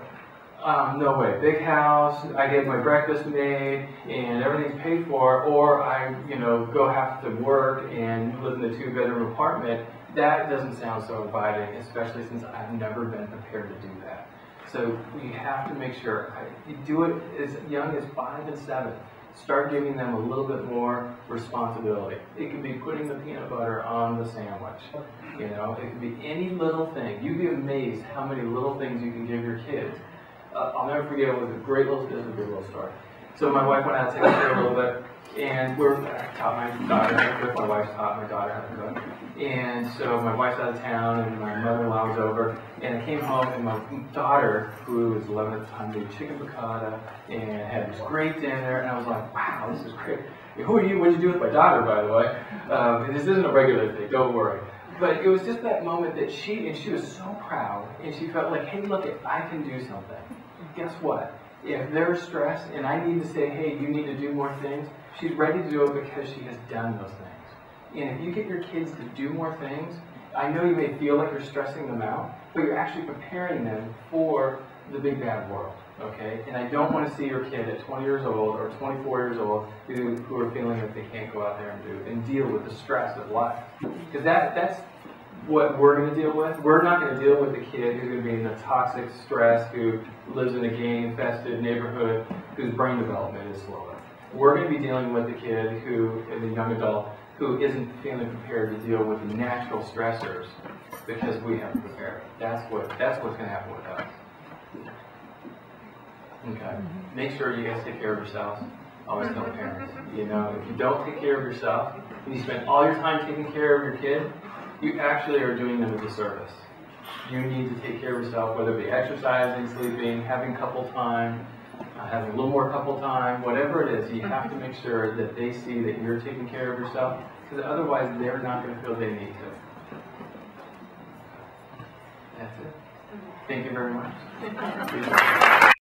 no way, big house, I get my breakfast made, and everything's paid for, or I, you know, go have to work and live in a 2-bedroom apartment. That doesn't sound so inviting, especially since I've never been prepared to do that. So we have to make sure, you do it as young as 5 and 7. Start giving them a little bit more responsibility. It could be putting the peanut butter on the sandwich. You know, it could be any little thing. You'd be amazed how many little things you can give your kids. I'll never forget, it was a great little story. So my wife went out to take care a little bit, and I taught my daughter how to cook. My wife taught my daughter how to cook. And so my wife's out of town, and my mother-in-law was over, and I came home, and my daughter, who was 11 at the time, made chicken piccata, and had this great dinner, and I was like, wow, this is great. Who are you? What'd you do with my daughter, by the way? And this isn't a regular thing, don't worry. But it was just that moment that she was so proud, and she felt like, hey, look, I can do something. Guess what? If they're stressed and I need to say, hey, you need to do more things, she's ready to do it because she has done those things. And if you get your kids to do more things, I know you may feel like you're stressing them out, but you're actually preparing them for the big bad world, okay? And I don't want to see your kid at 20 years old or 24 years old who are feeling like they can't go out there and deal with the stress of life. Because that's what we're going to deal with. We're not going to deal with the kid who's going to be in the toxic stress, who lives in a gang-infested neighborhood, whose brain development is slower. We're going to be dealing with the kid who is a young adult who isn't feeling prepared to deal with the natural stressors because we haven't prepared. That's what's going to happen with us. Okay. Make sure you guys take care of yourselves. I always tell parents, you know, if you don't take care of yourself and you spend all your time taking care of your kid, you actually are doing them a disservice. You need to take care of yourself, whether it be exercising, sleeping, having couple time, having a little more couple time, whatever it is. You have to make sure that they see that you're taking care of yourself, because otherwise they're not going to feel they need to. That's it. Thank you very much.